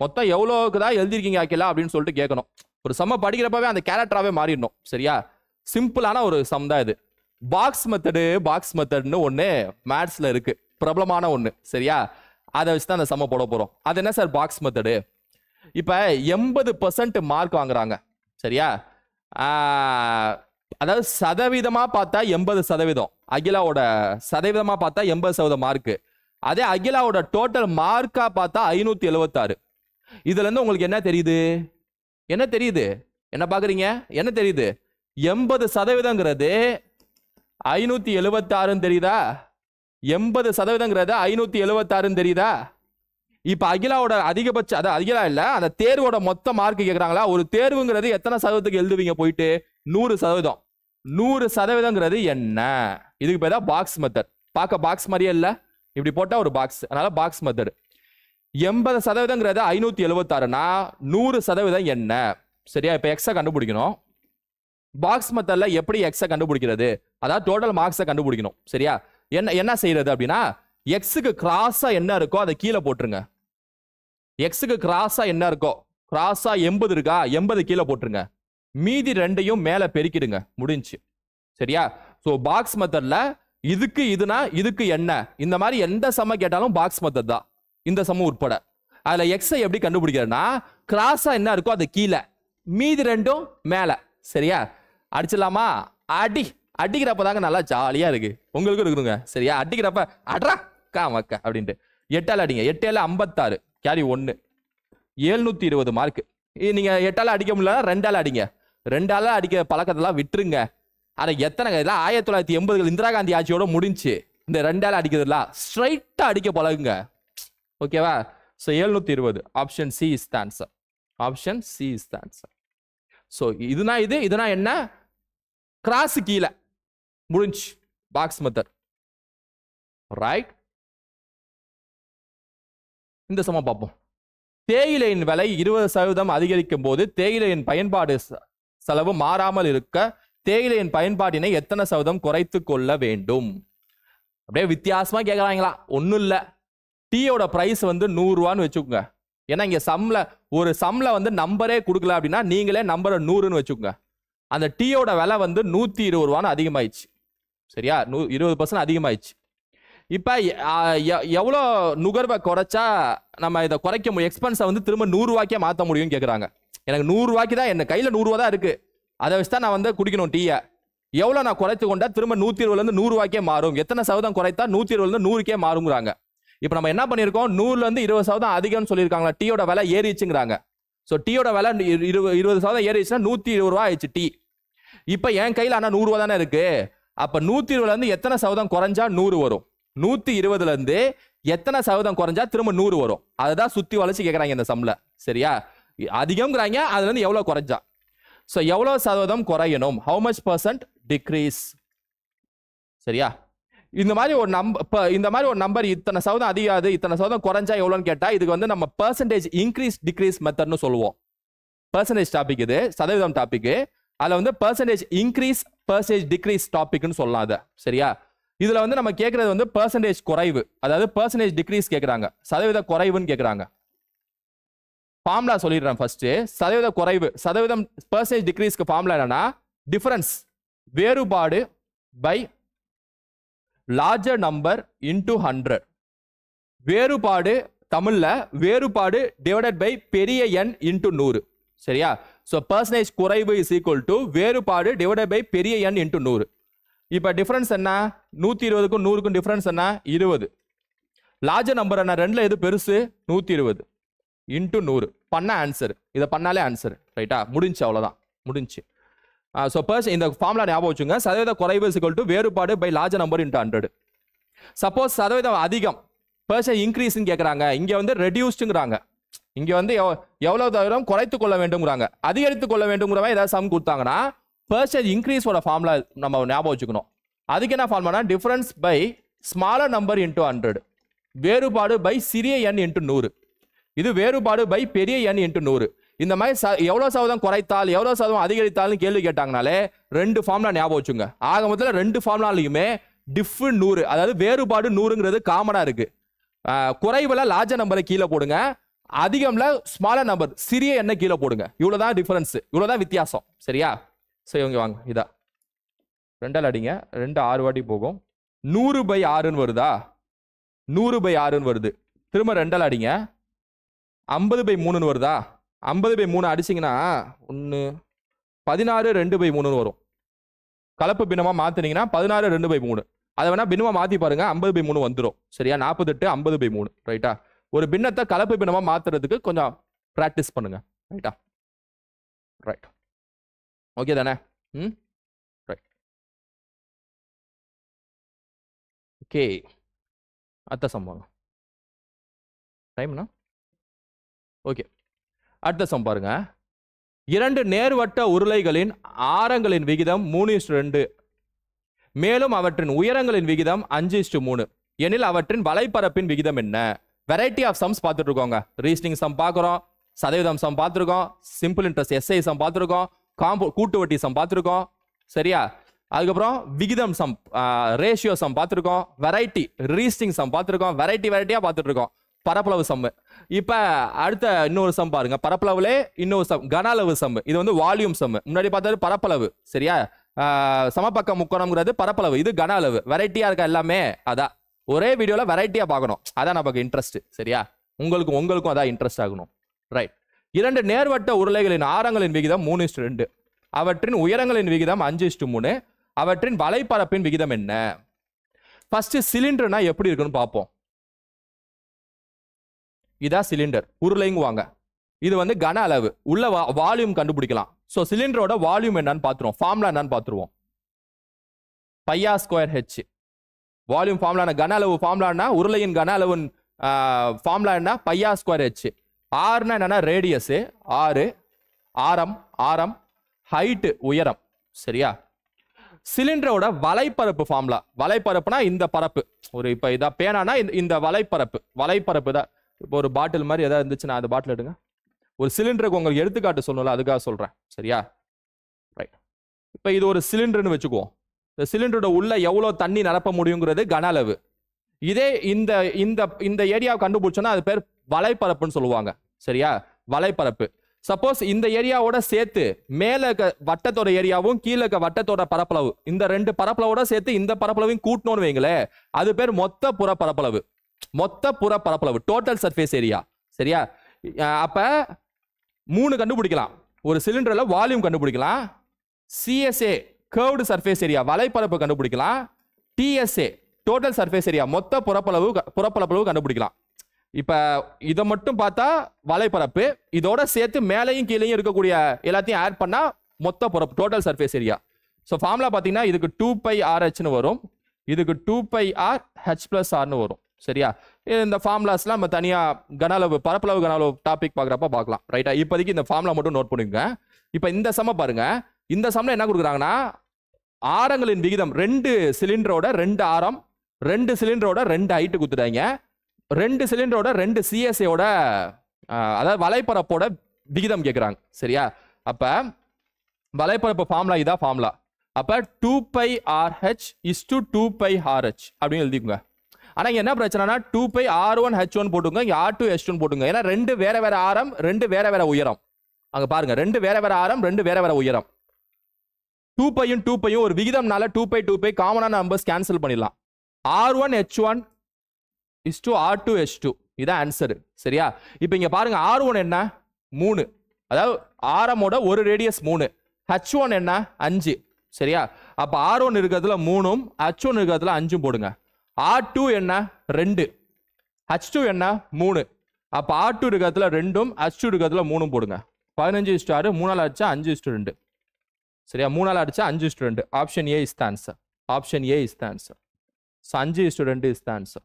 மொத்தம் எவ்வளோக்கு தான் எழுதிருக்கீங்க அகிலா அப்படின்னு சொல்லிட்டு கேட்கணும். ஒரு சம்ம படிக்கிறப்பவே அந்த கேரக்டராகவே மாறிடணும். சரியா? சிம்பிளான ஒரு சம் தான் இது. பாக்ஸ் மெத்தட்னு ஒன்று மேத்ஸ்ல இருக்கு, பிரபலமான ஒன்று. சரியா? அதை வச்சு தான் அந்த சம்ம போட போறோம். அது என்ன சார் பாக்ஸ் மெத்தடு? இப்ப 80% மார்க் வாங்குறாங்க. சரியா? அதாவது சதவீதமா பார்த்தா 80%. அகிலாவோட சதவீதமா பார்த்தா 80% மார்க். அதே அகிலாவோட டோட்டல் மார்க்கா பார்த்தா 576. இதுல இருந்து உங்களுக்கு என்ன தெரியுது? என்ன பாக்குறீங்க? என்ன தெரியுது? 80%ங்கிறது 576 தெரியுதா? 80%ங்கிறது 576 தெரியுதா? இப்ப அகிலாவோட அதிகபட்ச, அதாவது அகிலா இல்ல, அந்த தேர்வோட மொத்த மார்க் கேக்குறாங்களா? ஒரு தேர்வுங்கிறது எத்தனை சதவீதத்துக்கு எழுதுவீங்க போயிட்டு? 100%. 100%ங்கிறது என்ன? இதுக்கு பேர் தான் பாக்ஸ் மெத்தட். பார்க்க பாக்ஸ் மாதிரியே இல்ல, இப்படி போட்டா ஒரு பாக்ஸ், அதனால பாக்ஸ் மெத்தட். 80%ங்கிறது 576னா 100% என்ன? சரியா? இப்ப எக்ஸ கண்டுபிடிக்கணும். பாக்ஸ் மெத்தட்ல எப்படி எக்ஸ கண்டுபிடிக்கிறது? அதாவது டோட்டல் மார்க்ஸை கண்டுபிடிக்கணும். சரியா? என்ன செய்யறது அப்படின்னா, எக்ஸுக்கு கிராஸா என்ன இருக்கோ அதை கீழே போட்டுருங்க. எக்ஸுக்கு கிராஸா என்ன இருக்கோ, கிராஸா 80 இருக்கா, 80 கீழே போட்டுருங்க. மீதி ரெண்டையும் மேல பெருக்கிடுங்க, முடிஞ்சு. சரியா? சோ பாக்ஸ் மெத்தட்ல இதுக்கு இதுனா இதுக்கு என்ன, இந்த மாதிரி எந்த சம கேட்டாலும் பாக்ஸ் மெத்தட் தான், இந்த சமம் உட்பட. அதுல எக்ஸை எப்படி கண்டுபிடிக்கிறதுனா, கிராஸா என்ன இருக்கோ அது கீழே, மீதி ரெண்டும் மேல. சரியா? அடிச்சிடலாமா? அடிக்கிறப்ப தாங்க நல்லா ஜாலியா இருக்கு, உங்களுக்கும் இருக்குங்க. சரியா? அடிக்கிறப்ப அட்ரா காமக்க அப்படின்ட்டு 8ஆல அடிங்க. 8 56 கேரி 1, 720 மார்க். நீங்க 8ஆல அடிக்க முடியல, 2ஆல அடிங்க. 2ஆல அடிக்க பழக்கத்தெல்லாம் விட்டுருங்க. ஆனா எத்தனை இதெல்லாம் 1980 இந்திரா காந்தி ஆட்சியோட முடிஞ்சு. இந்த 2ஆல அடிக்கிறதுலாம் ஸ்ட்ரைட்டா அடிக்க பழகுங்க. ஓகேவா? So 720. Option C is the answer. Option C is the answer. So இதுனா என்ன? கிராஸ் கீழே, முடிஞ்சு. Box method. ரைட்? இந்த சமம் பார்ப்போம். தேயிலையின் விலை 20% அதிகரிக்கும் போது தேயிலையின் பயன்பாடு செலவு மாறாமல் இருக்க தேயிலையின் பயன்பாட்டினை எத்தனை சதவீதம் குறைத்து கொள்ள வேண்டும்? அப்படியே வித்தியாசமா கேட்கறாங்களா? ஒன்றும் இல்லை. டீயோட பிரைஸ் வந்து 100 ரூபான்னு வச்சுக்கோங்க. ஏன்னா இங்க ஒரு சம்ல வந்து நம்பரே கொடுக்கல அப்படின்னா நீங்களே நம்பரை 100ன்னு வச்சுக்கோங்க. அந்த டீயோட விலை வந்து 120 ரூபான்னு அதிகமாயிடுச்சு. சரியா? 20% அதிகமாயிடுச்சு. இப்ப எவ்வளோ நுகர்வை குறைச்சா நம்ம இதை குறைக்க முடியும், எக்ஸ்பென்ஸை வந்து திரும்ப 100 ரூபாய்க்கே மாற்ற முடியும்னு கேட்குறாங்க. எனக்கு 100 ரூபாய்க்கு தான், என்ன கையில் 100 ரூபா தான் இருக்கு, அதை வச்சு தான் நான் வந்து குடிக்கணும் டீயை. எவ்வளோ நான் குறைத்து கொண்டா திரும்ப 120லேருந்து 100 ரூபாய்க்கே மாறும், எத்தனை சதவீதம் குறைத்தா 120லேருந்து 100க்கே மாறுங்கிறாங்க. இப்போ நம்ம என்ன பண்ணியிருக்கோம், 100லேருந்து 20% அதிகம்னு சொல்லியிருக்காங்களா, டீயோட விலை ஏறிச்சுங்கிறாங்க. ஸோ டீயோட விலை 20% ஏறிச்சுன்னா 120 ரூபா ஆயிடுச்சு டீ. இப்போ என் கையில் ஆனால் 100 ரூபா தானே இருக்கு. அப்போ 120லேருந்து எத்தனை சதவீதம் குறைஞ்சா 100 வரும்? 120லேருந்து எத்தனை சதவீதம் குறைஞ்சா திரும்ப 100 வரும்? அதுதான் சுத்தி வளைச்சு கேட்குறாங்க இந்த சம்ல. சரியா? அதிகம்ங்கிறாங்க, அதுல இருந்து எவ்வளவு குறைஞ்சா. ஸோ எவ்வளவு சதவீதம் குறையணும்? How much % degrees. சரியா? இந்த மாதிரி ஒரு நம்பர் இத்தனை சதவீதம் அதிகாது, இத்தனை சதவீதம் குறைஞ்சா எவ்வளோன்னு கேட்டா இதுக்கு வந்து நம்ம பெர்சன்டேஜ் இன்க்ரீஸ் டிக்ரீஸ் மெத்தட்னு சொல்லுவோம். பெர்சன்டேஜ் டாபிக் இது, சதவீதம் டாபிக். அதுல வந்து பெர்சன்டேஜ் இன்க்ரீஸ் பெர்சன்டேஜ் டிக்ரீஸ் டாபிக்னு சொல்லலாம் அதை. சரியா? இதுல வந்து நம்ம கேட்கறது வந்து பெர்சன்டேஜ் குறைவு, அதாவது பெர்சன்டேஜ் டிக்ரீஸ் கேட்கறாங்க, சதவீத குறைவுன்னு கேட்கறாங்க. ஃபார்முலா சொல்லிடுறேன் ஃபர்ஸ்ட். சதவீத குறைவு, சதவீதம் பெர்சன்டேஜ் டிக்ரீஸ்க்கு ஃபார்முலா என்னன்னா டிஃபரன்ஸ், வேறுபாடு பை லார்ஜர் நம்பர் இன்டு 100. வேறுபாடு தமிழ்ல வேறுபாடு டிவைடட் பை பெரிய எண் இன்டு 100. சரியா? சோ பெர்சன்டேஜ் குறைவு இஸ் ஈக்குவல் டு வேறுபாடு டிவைடட் பை பெரிய எண் இன்டு 100. இப்ப டிஃபரன்ஸ் என்ன? 120க்கும் 100க்கும் டிஃபரன்ஸ் என்ன? 20. லார்ஜர் நம்பர் என்ன? ரெண்டுல எது பெருசு? 120 இன்டு 100 பண்ண ஆன்சர். இதை பண்ணாலே ஆன்சர். ரைட்டா? முடிஞ்சு, அவ்வளவுதான், முடிஞ்சு. ஸோ இந்த ஃபார்முலா ஞாபகம் வச்சுங்க. சதவீத குறைவு இஸ் ஈக்குவல் டு வேறுபாடு by larger number into 100. Suppose சதவீதம் அதிகம், பெர்சன்டேஜ் இன்க்ரீஸ்ன்னு கேட்கறாங்க, இங்க வந்து ரெடியூஸ்டுங்கிறாங்க. இங்க வந்து எவ்வளவு தவிரம் குறைத்து கொள்ள வேண்டும்ங்கிறாங்க. அதிகரித்து கொள்ள வேண்டும்ங்கிறவங்க ஏதாவது சம் கொடுத்தாங்கன்னா பெர்சன்டேஜ் இன்க்ரீஸோட ஃபார்முலா நம்ம ஞாபகம் வச்சுக்கணும். அதுக்கு என்ன ஃபார்முலானா difference by smaller number into 100, வேறுபாடு பை சிறிய எண் இன்டூ 100, இது வேறுபாடு பை பெரிய எண் இன்டூ 100. இந்த மாதிரி எவ்வளவு சதவீதம் குறைத்தால் எவ்வளவு சதவீதம் அதிகரித்தால்னு கேள்வி கேட்டாங்கனாலே ரெண்டு ஃபார்முலா ஞாபகம் வச்சுங்க. ஆக மொத்தத்தில் ரெண்டு ஃபார்முலாலையுமே டிஃப் 100, அதாவது வேறுபாடு 100ங்கிறது காமனா இருக்கு. குறைவுல லார்ஜர் நம்பரை கீழே போடுங்க, அதிகம்ல ஸ்மாலர் நம்பர் சிறிய எண்ணை கீழே போடுங்க. இவ்வளவுதான் டிஃபரன்ஸ், இவ்வளவுதான் வித்தியாசம். சரியா? சரி, இங்க வாங்க, இதா 2 அடிங்க, 2 6 வாட்டி போகும். 100/6ன்னு வருதா? 100/6ன்னு வருது. திரும்ப 2 அடிங்க, 50/3ன்னு வருதா? 50/3 அடிச்சிங்கன்னா 1 16 2/3 வரும். கலப்பு பின்னமா மாத்தினீங்கன்னா 16 2/3. அதை வேணா பின்னமா மாத்தி பாருங்க, 50/3 வந்துடும். சரியா? 48 50/3. ரைட்டா? ஒரு பின்னத்தை கலப்பு பின்னமா மாத்துறதுக்கு கொஞ்சம் பிராக்டிஸ் பண்ணுங்க. ரைட்டா? ரைட். ஓகே தானே? ரைட். ஓகே, அடுத்த சம்பவம் டைம்னா ஓகே. அடுத்த சம் பாருங்க. 2 நேர்வட்ட உருளைகளின் ஆரங்களின் விகிதம் 3:2, மேலும் அவற்றின் உயரங்களின் விகிதம் 5:3 எனில் அவற்றின் வலைப்பரப்பின் விகிதம் என்ன? வெரைட்டி ஆஃப் சம்ஸ் பார்த்துட்டு இருக்கோங்க. ரீசனிங் சம் பார்க்குறோம், சதவீதம் சம் பார்த்துருக்கோம், சிம்பிள் இன்ட்ரெஸ்ட் எஸ்ஐ சம் பார்த்துருக்கோம், கூட்டு வட்டி சம் பார்த்துருக்கோம். சரியா? அதுக்கப்புறம் விகிதம் சம், ரேஷியோ சம் பார்த்துருக்கோம், வெரைட்டி ரீசனிங் சம் பார்த்துருக்கோம், வெரைட்டியா பார்த்துட்டு இருக்கோம். பரப்பளவு சம். இப்ப அடுத்த இன்னொரு சம் பாருங்க. பரப்பளவுலே இன்னொரு சம், கன அளவு சம். இது வந்து வால்யூம் சம். முன்னாடி பார்த்தது பரப்பளவு. சரியா? சமபக்க முக்கோணம்ங்கிறது பரப்பளவு, இது கன அளவு. வெரைட்டியா இருக்கா எல்லாமே? அதான் ஒரே வீடியோல வெரைட்டியா பார்க்கணும், அதான் நமக்கு இன்ட்ரெஸ்ட். சரியா? உங்களுக்கும் அதான் இன்ட்ரெஸ்ட் ஆகணும். ரைட். 2 நேர்வட்ட உருளைகளின் ஆரங்களின் விகிதம் 3:2, அவற்றின் உயரங்களின் விகிதம் 5:3, அவற்றின் வலைப்பரப்பின் விகிதம் என்ன? ஃபர்ஸ்ட் சிலிண்டர்னா எப்படி இருக்குன்னு பார்ப்போம். இதா சிலிண்டர், உருளைங்குவாங்க. இது வந்து கன அளவு, உள்ள வால்யூம் கண்டுபிடிக்கலாம். ஸோ சிலிண்டரோட வால்யூம் என்னன்னு பார்த்துருவோம், ஃபார்முலா என்னன்னு பார்த்துருவோம். πr²h volume formula. கன அளவு ஃபார்முலானா, உருளையின் கன அளவு ஃபார்முலா என்ன? πr²h. ஆர்னா என்னன்னா ரேடியஸ், 6, ஆரம், ஹைட் உயரம். சரியா? சிலிண்டரோட வலைப்பரப்பு ஃபார்முலா. வலைப்பரப்புனா இந்த பரப்பு, ஒரு இப்ப இதா பேனானா இந்த வலைப்பரப்பு தான். இப்போ ஒரு பாட்டில் மாதிரி எதாவது இருந்துச்சுன்னா அந்த பாட்டில் எடுங்க. ஒரு சிலிண்டருக்கு உங்களுக்கு எடுத்துக்காட்டு சொல்லணும்ல, அதுக்காக சொல்றேன். சரியா? ரைட். இப்போ இது ஒரு சிலிண்டர்னு வச்சுக்குவோம். இந்த சிலிண்டரோட உள்ள எவ்வளவு தண்ணி நிரப்ப முடியுங்கிறது கன அளவு. இதே இந்த இந்த இந்த ஏரியாவை கண்டுபிடிச்சோன்னா அது பேர் வலைப்பரப்புன்னு சொல்லுவாங்க. சரியா? வலைப்பரப்பு. சப்போஸ் இந்த ஏரியாவோட சேர்த்து மேல வட்டத்தோட ஏரியாவும் கீழே வட்டத்தோட பரப்பளவு, இந்த 2 பரப்பளவோட சேர்த்து இந்த பரப்பளவையும் கூட்டணும்னு வைங்களேன், அது பேர் மொத்த புற பரப்பளவு. Total surface area. சரியா? அப்ப 3 கண்டுபிடிக்கலாம். ஒரு சிலிண்டர்ல வால்யூம் கண்டுபிடிக்கலாம், சிஎஸ்ஏ கர்வ்டு சர்ஃபேஸ் ஏரியா வலைப்பரப்பு கண்டுபிடிக்கலாம், டிஎஸ்ஏ டோட்டல் சர்ஃபேஸ் ஏரியா மொத்த புறப்பரப்பளவு கண்டுபிடிக்கலாம். இப்ப இதை மட்டும் பார்த்தா வலைப்பரப்பு, இதோட சேர்த்து மேலையும் கீழையும் இருக்கக்கூடிய எல்லாத்தையும் ஆட் பண்ணா மொத்த total surface area. So formula பார்த்தீங்கன்னா இதுக்கு 2πrhன்னு வரும், இதுக்கு 2πrh+rன்னு வரும். சரியா? இந்த ஃபார்முலாஸ்லாம் நம்ம தனியா பரப்பளவு கன அளவு டாபிக் பார்க்குறப்ப பார்க்கலாம். ரைட்டா? இப்போதைக்கு இந்த ஃபார்முலா மட்டும் நோட் பண்ணுங்க. இப்போ இந்த சம பாருங்க. இந்த சம்ல என்ன கொடுக்குறாங்கன்னா, ஆரங்களின் விகிதம் 2 சிலிண்டரோட 2 ஆரம், 2 சிலிண்டரோட 2 ஹைட் கொடுத்துட்டாங்க, 2 சிலிண்டரோட 2 சிஎஸ்ஏயோட அதாவது வலைப்பரப்போட விகிதம் கேட்குறாங்க. சரியா? அப்ப வலைப்பரப்பு ஃபார்முலா இதான் ஃபார்முலா. அப்ப 2πrh/2πrh அப்படின்னு எழுதிக்குங்க. ஆனா என்ன பிரச்சனைனா 2πr1h1 போட்டுங்க, இங்க r2h2 போட்டுங்க. ஏன்னா 2 வேற வேற ஆரம், 2 வேற வேற உயரம். அங்க பாருங்க, 2 வேற வேற ஆரம், 2 வேற வேற உயரம். 2πயும் 2πயும் ஒரு விகிதம்னால 2π காமனான நம்பர்ஸ் கேன்சல் பண்ணிடலாம். r1h1/r2h2 இதான் ஆன்சர். சரியா? இப்போ இங்க பாருங்க, r1 என்ன? 3, அதாவது ஆரமோட ஒரு ரேடியஸ் 3, h1 என்ன? 5. சரியா? அப்ப r1 இருக்கிறதுல 3ம் h1 இருக்கிறதுல 5ம் போடுங்க. r2 என்ன? 2, h2 என்ன? 3. அப்ப r2 இருக்கிறதுல 2ம் h2 இருக்கிறதுல 3ம் போடுங்க. 15:6, 3 அடிச்சா 5:2. சரியா? 3 அடிச்சா 5:2. Option A is the answer. Option A is the answer. 5:2 is the answer.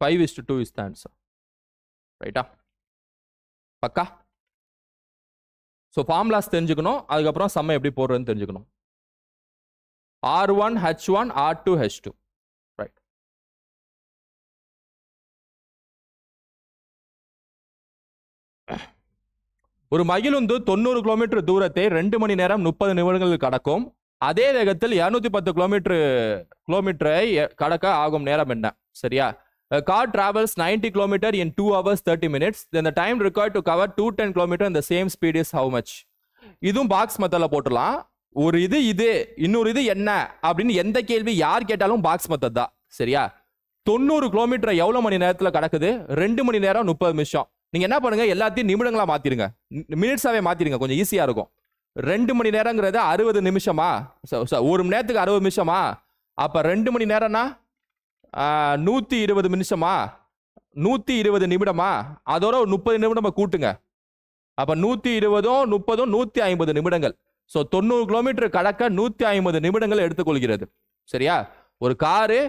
5:2 is the answer. ரைட்டா? பக்கா? ஸோ ஃபார்முலாஸ் தெரிஞ்சுக்கணும், அதுக்கப்புறம் சம்மை எப்படி போடுறதுன்னு தெரிஞ்சுக்கணும். R1 H1 R2 H2. Right. ஒரு மகிழுந்து 90 கிலோமீட்டர் தூரத்தை 2 மணி நேரம் 30 நிமிடங்கள் கடக்கும். அதே வேகத்தில் 210 கிலோமீட்டரை கடக்க ஆகும் நேரம் என்ன? சரியா? A car travels 90 km in 2 hours 30 minutes. Then the time required to cover 210 km in the same speed is how much? இதுவும் பாக்ஸ் மெத்தட்ல போட்டுடலாம். ஒரு இது இன்னொரு இது என்ன அப்படின்னு எந்த கேள்வி யார் கேட்டாலும் பாக்ஸ் மெத்தட் தான். சரியா? 90 கிலோமீட்டர் எவ்வளவு மணி நேரத்துல கடக்குது? 2 மணி நேரம் 30 நிமிஷம். நீங்க என்ன பண்ணுங்க, எல்லாத்தையும் நிமிடங்களா மாத்திருங்க, மினிட்ஸாவே மாத்திருங்க, கொஞ்சம் ஈஸியா இருக்கும். 2 மணி நேரங்கிறது 60 நிமிஷமா? ஒரு மணி நேரத்துக்கு 60 நிமிஷமா? அப்ப 2 மணி நேரம்னா 120 நிமிஷமா? 120 நிமிடமா? அதோட ஒரு 30 நிமிடம் கூட்டுங்க. அப்ப 120 30 150 நிமிடங்கள். ஸோ 90 கிலோமீட்டர் கடக்க 150 நிமிடங்கள் எடுத்துக்கொள்கிறது. சரியா? ஒரு காரு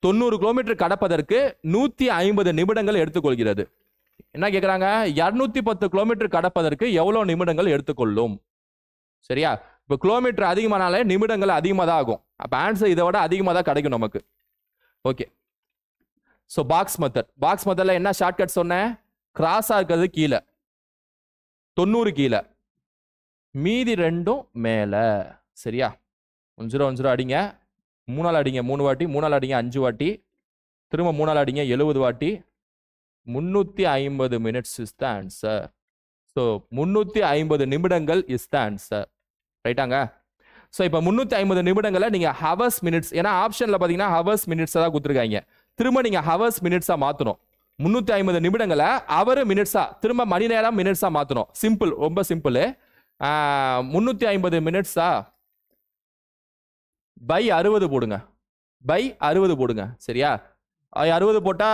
90 கிலோமீட்டர் கடப்பதற்கு 150 நிமிடங்கள் எடுத்துக்கொள்கிறது. என்ன கேட்குறாங்க? 210 கிலோமீட்டர் கடப்பதற்கு எவ்வளோ நிமிடங்கள் எடுத்துக்கொள்ளும்? சரியா? இப்போ கிலோமீட்டர் அதிகமானாலே நிமிடங்கள் அதிகமாக தான் ஆகும். அப்போ ஆன்சர் இதை விட அதிகமாக தான் கிடைக்கும் நமக்கு. ஓகே. ஸோ பாக்ஸ் மெத்தட்ல என்ன ஷார்ட்கட் சொன்னேன்? கிராஸாக இருக்கிறது கீழே, 90 கீழே, மீதி ரெண்டும் மேலே. சரியா? 10 அடிங்க, 3 அடிங்க 3 வாட்டி, 3 அடிங்க 5 வாட்டி, திரும்ப 3 அடிங்க 70 வாட்டி. 350 minutes is the answer. So 350 நிமிடங்கள் இஸ் த ஆன்சர். ரைட்டாங்க? ஸோ இப்போ 350 நிமிடங்களை நீங்கள் ஹவர்ஸ் மினிட்ஸ், ஏன்னா ஆப்ஷனில் பார்த்தீங்கன்னா ஹவர்ஸ் மினிட்ஸை தான் கொடுத்துருக்காங்க. திரும்ப நீங்கள் ஹவர்ஸ் மினிட்ஸாக மாற்றணும். 350 நிமிடங்களை அவர் மினிட்ஸா, திரும்ப மணி நேரம் மினிட்ஸா மாற்றணும். சிம்பிள், ரொம்ப சிம்பிள். 350 மினிட்ஸா பை 60 போடுங்க, பை 60 போடுங்க. சரியா? 60 போட்டா,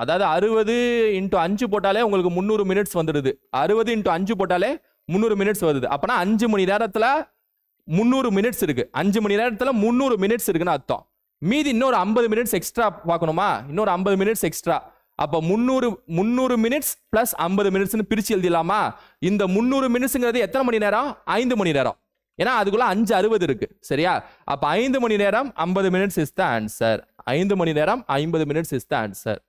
அதாவது 60 × 5 போட்டாலே உங்களுக்கு 300 மினிட்ஸ் வந்துடுது. 60 × 5 போட்டாலே 300 மினிட்ஸ் வருது. அப்பனா 5 மணி நேரத்துல 300 மினிட்ஸ் இருக்கு. 5 மணி நேரத்துல 300 மினிட்ஸ் இருக்குன்னு அர்த்தம். மீதி இன்னொரு 50 மினிட்ஸ் எக்ஸ்ட்ரா பார்க்கணுமா? இன்னொரு 50 மினிட்ஸ் எக்ஸ்ட்ரா. அப்ப 300 மினிட்ஸ் பிளஸ் 50 மினிட்ஸ்னு பிரிச்சு எழுதிடலாமா? இந்த 300 மினிட்ஸ்ங்கிறது எத்தனை மணி நேரம்? 5 மணி நேரம். ஏன்னா அதுக்குள்ள 5 60 இருக்கு. சரியா? அப்ப 5 மணி நேரம் 50 மினிட்ஸ் இஸ் த ஆன்சர். 5 மணி நேரம் 50 மினிட்ஸ் இஸ் த ஆன்சர்.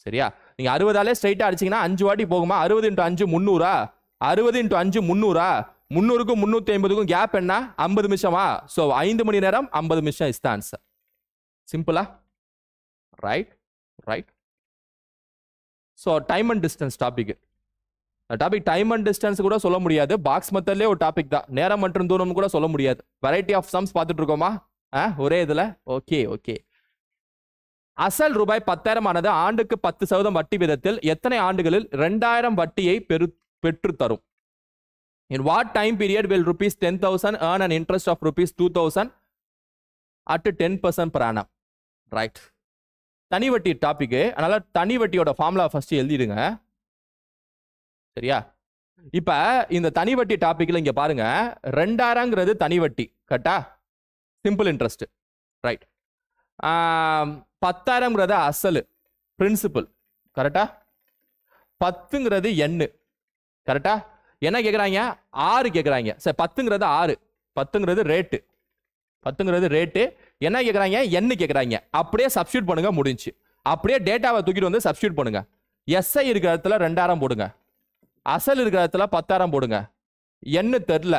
சரியா? நீங்க 60ஆலே ஸ்ட்ரைட்டா அடிச்சீங்கன்னா 5 வாட்டி போகுமா? 60 × 5 300. 60 × 5 300. 300க்கும் 350க்கும் கேப் என்ன? 50 நிமிஷமா? ஸோ 5 மணி நேரம் 50 நிமிஷம் இஸ் த ஆன்சர். சிம்பிளா? Right right. So time and distance topic. Topic time and distance கூட சொல்ல முடியாது, பாக்ஸ் மெத்தட்லேயே ஒரு டாபிக் தான். நேரம் மற்றும் தூரம் கூட சொல்ல முடியாது. வெரைட்டி ஆஃப் சம்ஸ் பார்த்துட்டு இருக்கோமா ஒரே இதில்? Okay okay. அசல் ரூபாய் 10,000 ஆனது ஆண்டுக்கு 10% வட்டி விதத்தில் எத்தனை ஆண்டுகளில் 2000 வட்டியை பெற்று தரும்? In what time period will rupees 10,000 earn an interest of rupees 2,000 at 10% per annum? Right. தனி வட்டி டாபிக். அதனால தனி வட்டியோட ஃபார்முலா ஃபர்ஸ்ட் எழுதிடுங்க. சரியா? இப்ப இந்த தனி வட்டி டாபிக்ல இங்க பாருங்க, 2000ங்கிறது தனி வட்டி. கரெக்டா? Simple interest. ரைட். 10,000ங்கிறது அசல் பிரின்சிபல். கரெக்டா? 10ங்கிறது எண்ணு. கரெக்டா? என்ன கேட்குறாங்க? 6 கேட்குறாங்க. சரி, 10ங்கிறது 6, 10ங்கிறது ரேட்டு, 10ங்கிறது ரேட்டு. என்ன கேட்குறாங்க? எண்ணு கேட்குறாங்க. அப்படியே சப்ஸ்டியூட் பண்ணுங்க, முடிஞ்சு. அப்படியே டேட்டாவை தூக்கிட்டு வந்து சப்ஸ்டியூட் பண்ணுங்க. எஸ்ஐ இருக்கிற இடத்துல 2000 போடுங்க, அசல் இருக்கிற இடத்துல 10,000 போடுங்க. எண்ணு தெரில,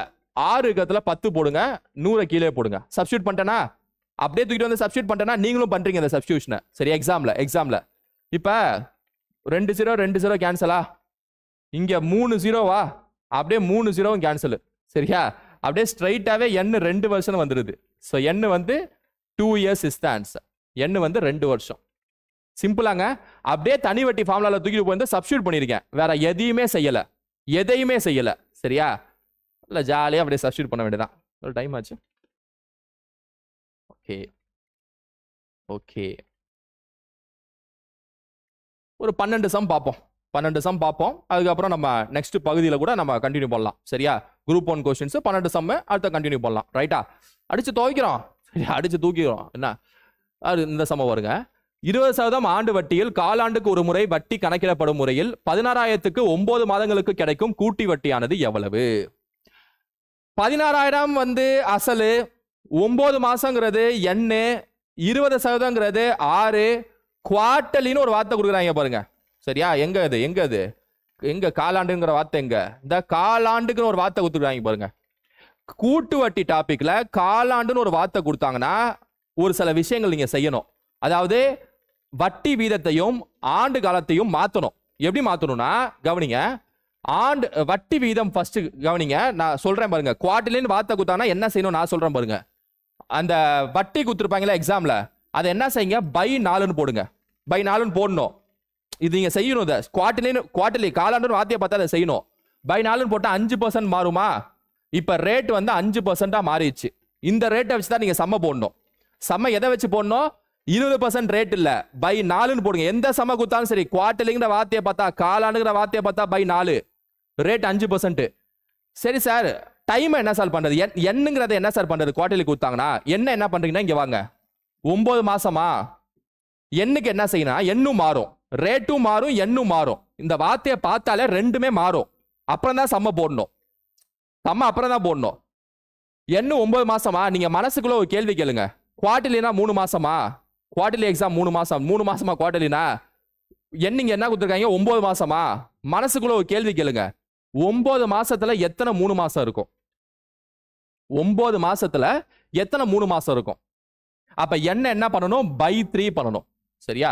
6 இருக்கிற இடத்துல 10 போடுங்க, 100 கீழே போடுங்க. சப்ஸ்டியூட் பண்ணிட்டேனா? அப்படியே தூக்கிட்டு வந்து சப்ஸ்டியூட் பண்ணிட்டேனா? நீங்களும் பண்றீங்க இந்த சப்ஸ்டியூஷனை. சரி, எக்ஸாம்ல இப்போ 2 0 2 0 கேன்சலா? இங்க 3 0வா? அப்படியே 3 0வும் கேன்சல். சரியா? அப்படியே ஸ்ட்ரைட்டாவே எண்ணு 2 வருஷம் வந்துருது. ஸோ எண்ணு வந்து 2 years இஸ் த ஆன்சர். எண்ணு வந்து 2 வருஷம். சிம்பிளாங்க. அப்படியே தனி வட்டி ஃபார்முலால தூக்கிட்டு போய் வந்து சப்ஸ்டியூட் பண்ணியிருக்கேன். வேற எதையுமே செய்யல. சரியா? இல்லை, ஜாலியாக அப்படியே சப்ஸ்டியூட் பண்ண வேண்டியதான். ஒரு டைம் ஆச்சு. Okay okay. ஒரு 12 சம் பார்ப்போம். அதுக்கப்புறம் நம்ம நெக்ஸ்ட் பகுதியில் கூட நம்ம கண்டினியூ பண்ணலாம். சரியா? குரூப் 1 கொஸ்டின்ஸ் 12 சம் அடுத்த கண்டினியூ பண்ணலாம். ரைட்டா? அடிச்சு துவைக்கிறோம். சரி, அடிச்சு தூக்கிறோம். என்ன அது? இந்த சமம் வருங்க. 20% ஆண்டு வட்டியில் காலாண்டுக்கு ஒரு முறை வட்டி கணக்கிடப்படும் முறையில் 16,000க்கு 9 மாதங்களுக்கு கிடைக்கும் கூட்டி வட்டியானது எவ்வளவு? 16,000 வந்து அசலு, 9 மாசங்கிறது என்ன, 20%ங்கிறது 6, குவார்டர்லின்னு ஒரு வார்த்தை கொடுக்குறாங்க பாருங்க. சரியா? எங்க காலாண்டுங்கிற வார்த்தை எங்க? இந்த காலாண்டுக்குன்னு ஒரு வார்த்தை கொடுத்துருக்காங்க பாருங்க. கூட்டு வட்டி டாபிக்ல காலாண்டுன்னு ஒரு வார்த்தை கொடுத்தாங்கன்னா ஒரு சில விஷயங்கள் நீங்க செய்யணும். அதாவது வட்டி வீதத்தையும் ஆண்டு காலத்தையும் மாத்தணும். எப்படி மாத்தணும்னா கவனிங்க, வட்டி வீதம் ஃபர்ஸ்ட் கவனிங்க, நான் சொல்றேன் பாருங்க. குவார்டர்லின்னு வார்த்தை கொடுத்தாங்கன்னா என்ன செய்யணும் நான் சொல்றேன் பாருங்க. அந்த வட்டி கொடுத்துருப்பாங்களா எக்ஸாம்ல, அதை என்ன செய்யுங்க, பை 4ன்னு போடுங்க. பை 4ன்னு போடணும். இது நீங்க செய்யணும். இதை குவார்டர்லி காலாண்டு வார்த்தையை பார்த்தா அதை செய்யணும். பை 4ன்னு போட்டா 5% மாறுமா? இப்ப ரேட் வந்து 5% மாறிடுச்சு. இந்த ரேட்டை வச்சு தான் நீங்க சம்ம போடணும். சம்ம எதை வச்சு போடணும்? 20% ரேட் இல்ல, பை 4ன்னு போடுங்க. எந்த சம்ம கொடுத்தாலும் சரி, குவார்டர்லிங்கிற வார்த்தையை பார்த்தா, காலாண்டுங்கிற வார்த்தையை பார்த்தா பை 4, ரேட் 5%. சரி சார், டைம் என்ன சார் பண்றது? என்னங்கிறத என்ன சார் பண்றது? குவார்டர்லி கொடுத்தாங்கன்னா என்ன பண்றீங்கன்னா இங்க வாங்க. 9 மாசமா? எண்ணுக்கு என்ன செய்யணும்? எண்ணும் மாறும், ரேட்டும் மாறும், எண்ணும் மாறும். இந்த வார்த்தையை பார்த்தாலே ரெண்டுமே மாறும். அப்புறம் தான் சம்ம போடணும். சம்ம அப்புறம் தான் போடணும். எண்ணு 9 மாசமா? நீங்க மனசுக்குள்ள ஒரு கேள்வி கேளுங்க. குவார்டர்லினா 3 மாசமா? குவார்டர்லி எக்ஸாம் 3 மாசம். 3 மாசமா குவார்டர்லினா? எண்ணிங்க என்ன கொடுத்துருக்காங்க? 9 மாசமா? மனசுக்குள்ள ஒரு கேள்வி கேளுங்க. 9 மாசத்துல எத்தனை 3 மாசம் இருக்கும்? 9 மாசத்துல எத்தனை 3 மாசம் இருக்கும்? அப்ப என்ன பண்ணணும்? பை 3 பண்ணணும். சரியா?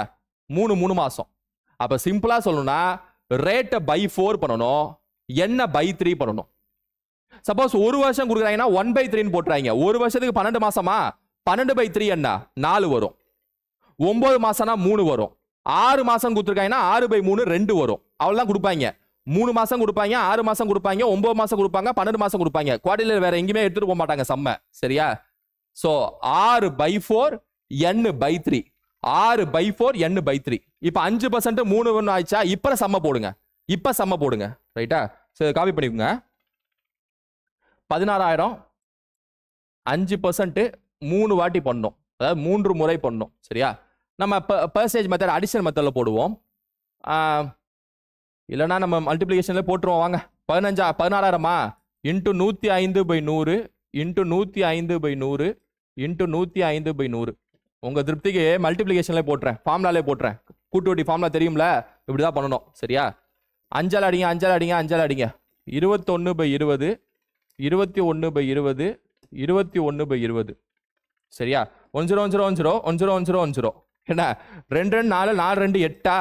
3 மாசம். அப்ப சிம்பிளா சொல்லணும்னா ரேட்டை பை 4 பண்ணணும், என்ன பை 3 பண்ணணும். சப்போஸ் ஒரு வருஷம் கொடுக்குறாங்கன்னா 1/3ன்னு போட்டுறாங்க. ஒரு வருஷத்துக்கு 12 மாசமா? 12/3 என்ன? 4 வரும். 9 மாசம்னா 3 வரும். 6 மாசம் கொடுத்துருக்காங்கன்னா 6/3 2 வரும். அவ்வளவுதான் கொடுப்பாங்க. 3 மாசம் கொடுப்பாங்க, 6 மாசம் கொடுப்பாங்க, 9 மாசம் கொடுப்பாங்க, 12 மாசம் கொடுப்பாங்க. குவார்டர்லி வேற எங்கேயுமே எடுத்துட்டு போக மாட்டாங்க சம்ம. சரியா? So 6/4 n by 3, 6/4 n by 3. இப்ப 5% 3 ஆயிடுச்சா? இப்ப சம்ம போடுங்க. ரைட்டா? சரி, காப்பி பண்ணிக்கோங்க. 16,000 5% 3 வாட்டி பண்ணணும். அதாவது 3 முறை பண்ணணும். சரியா? நம்ம பெர்சன்டேஜ் மெத்தட் அடிஷன் மெத்தட்ல போடுவோம். இல்லைன்னா நம்ம மல்டிப்ளிகேஷன்ல போட்டுருவோம். வாங்க. 16,000 இன்ட்டு 105/100 இன்ட்டு 105/100 இன்ட்டு 105/100. உங்க திருப்திக்கு மல்டிப்ளிகேஷன்ல போட்டுறேன், ஃபார்முலாலே போட்டுறேன். கூட்டு வட்டி ஃபார்முலா தெரியும்ல, இப்படிதான் பண்ணணும். சரியா? 5ஆல் அடிங்க. 21/20 21/20 21/20. சரியா? 1 0 என்ன? 2 4 4 2 8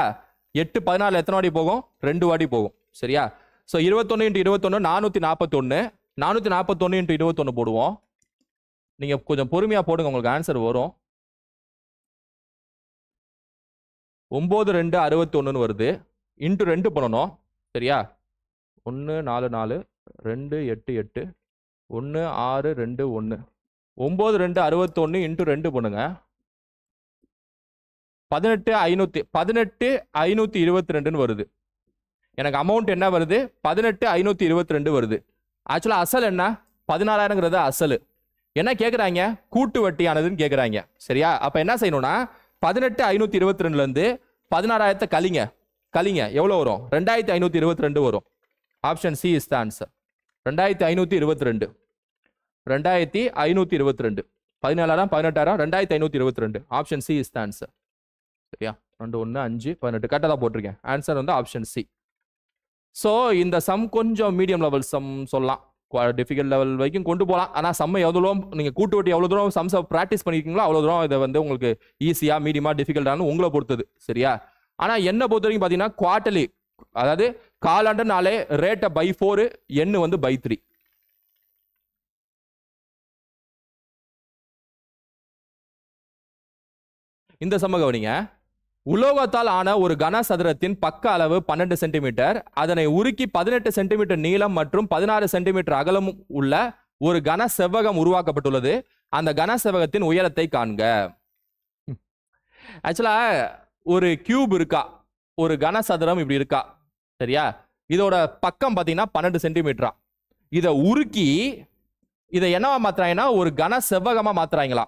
8 14 எத்தனை வாட்டி போகும்? 2 வாட்டி போகும். சரியா? ஸோ 21 × 21 441. 441 × 21 போடுவோம். நீங்க கொஞ்சம் பொறுமையா போடுங்க, உங்களுக்கு ஆன்சர் வரும். 9 2 61 வருது. இன்ட்டு 2 பண்ணணும். சரியா? 1 4 4 2 8 8 1 6 2 1. 9 2 61 இன்ட்டு 2 பண்ணுங்க. 18 522 வருது. எனக்கு அமௌண்ட் என்ன வருது? 18 522 வருது. ஆக்சுவலா அசல் என்ன? 16,000ங்கிறது அசல். என்ன கேட்குறாங்க? கூட்டு வட்டியானதுன்னு கேட்குறாங்க. சரியா? அப்ப என்ன செய்யணும்னா 18 522 இருந்து 16,000 கழிங்க. எவ்வளோ வரும்? 2522 வரும். Option C is the answer. 2522. 2522. 17,000 18,000 2522. Option C is the answer. சரியா? 2 1 5 18 கரெக்டாக தான் போட்டிருக்கேன். ஆன்சர் வந்து ஆப்ஷன் சி. ஸோ இந்த சம் கொஞ்சம் மீடியம் லெவல் சம் சொல்லலாம், டிஃபிகல்ட் லெவல் வரைக்கும் கொண்டு போகலாம். ஆனால் சம் எவ்வளோ தூரம் நீங்கள் கூட்டு வட்டி எவ்வளோ தூரம் சம்ஸை ப்ராக்டிஸ் பண்ணியிருக்கீங்களோ அவ்வளோ தூரம் இதை வந்து உங்களுக்கு ஈஸியாக மீடியமாக டிஃபிகல்ட்டானு உங்களை பொறுத்தது. சரியா? ஆனால் என்ன பொறுத்த வரைக்கும் பார்த்தீங்கன்னா குவார்டர்லி, அதாவது காலாண்டுனாலே ரேட்டை பை 4, எண்ணு வந்து பை 3. இந்த சம்ம கவனிங்க. உலோகத்தால் ஆன ஒரு கனசதுரத்தின் பக்க அளவு 12 சென்டிமீட்டர், அதனை உருக்கி 18 சென்டிமீட்டர் நீளம் மற்றும் 16 சென்டிமீட்டர் அகலம் உள்ள ஒரு கன செவ்வகம் உருவாக்கப்பட்டுள்ளது. அந்த கன செவ்வகத்தின் உயரத்தை காண்க. ஆக்சுவலா ஒரு கியூப் இருக்கா, ஒரு கனசதுரம் இப்படி இருக்கா. சரியா? இதோட பக்கம் பார்த்தீங்கன்னா 12 சென்டிமீட்டரா. இதை உருக்கி இதை என்னவா மாத்துறாங்கன்னா ஒரு கன செவ்வகமா மாத்துறாங்களா.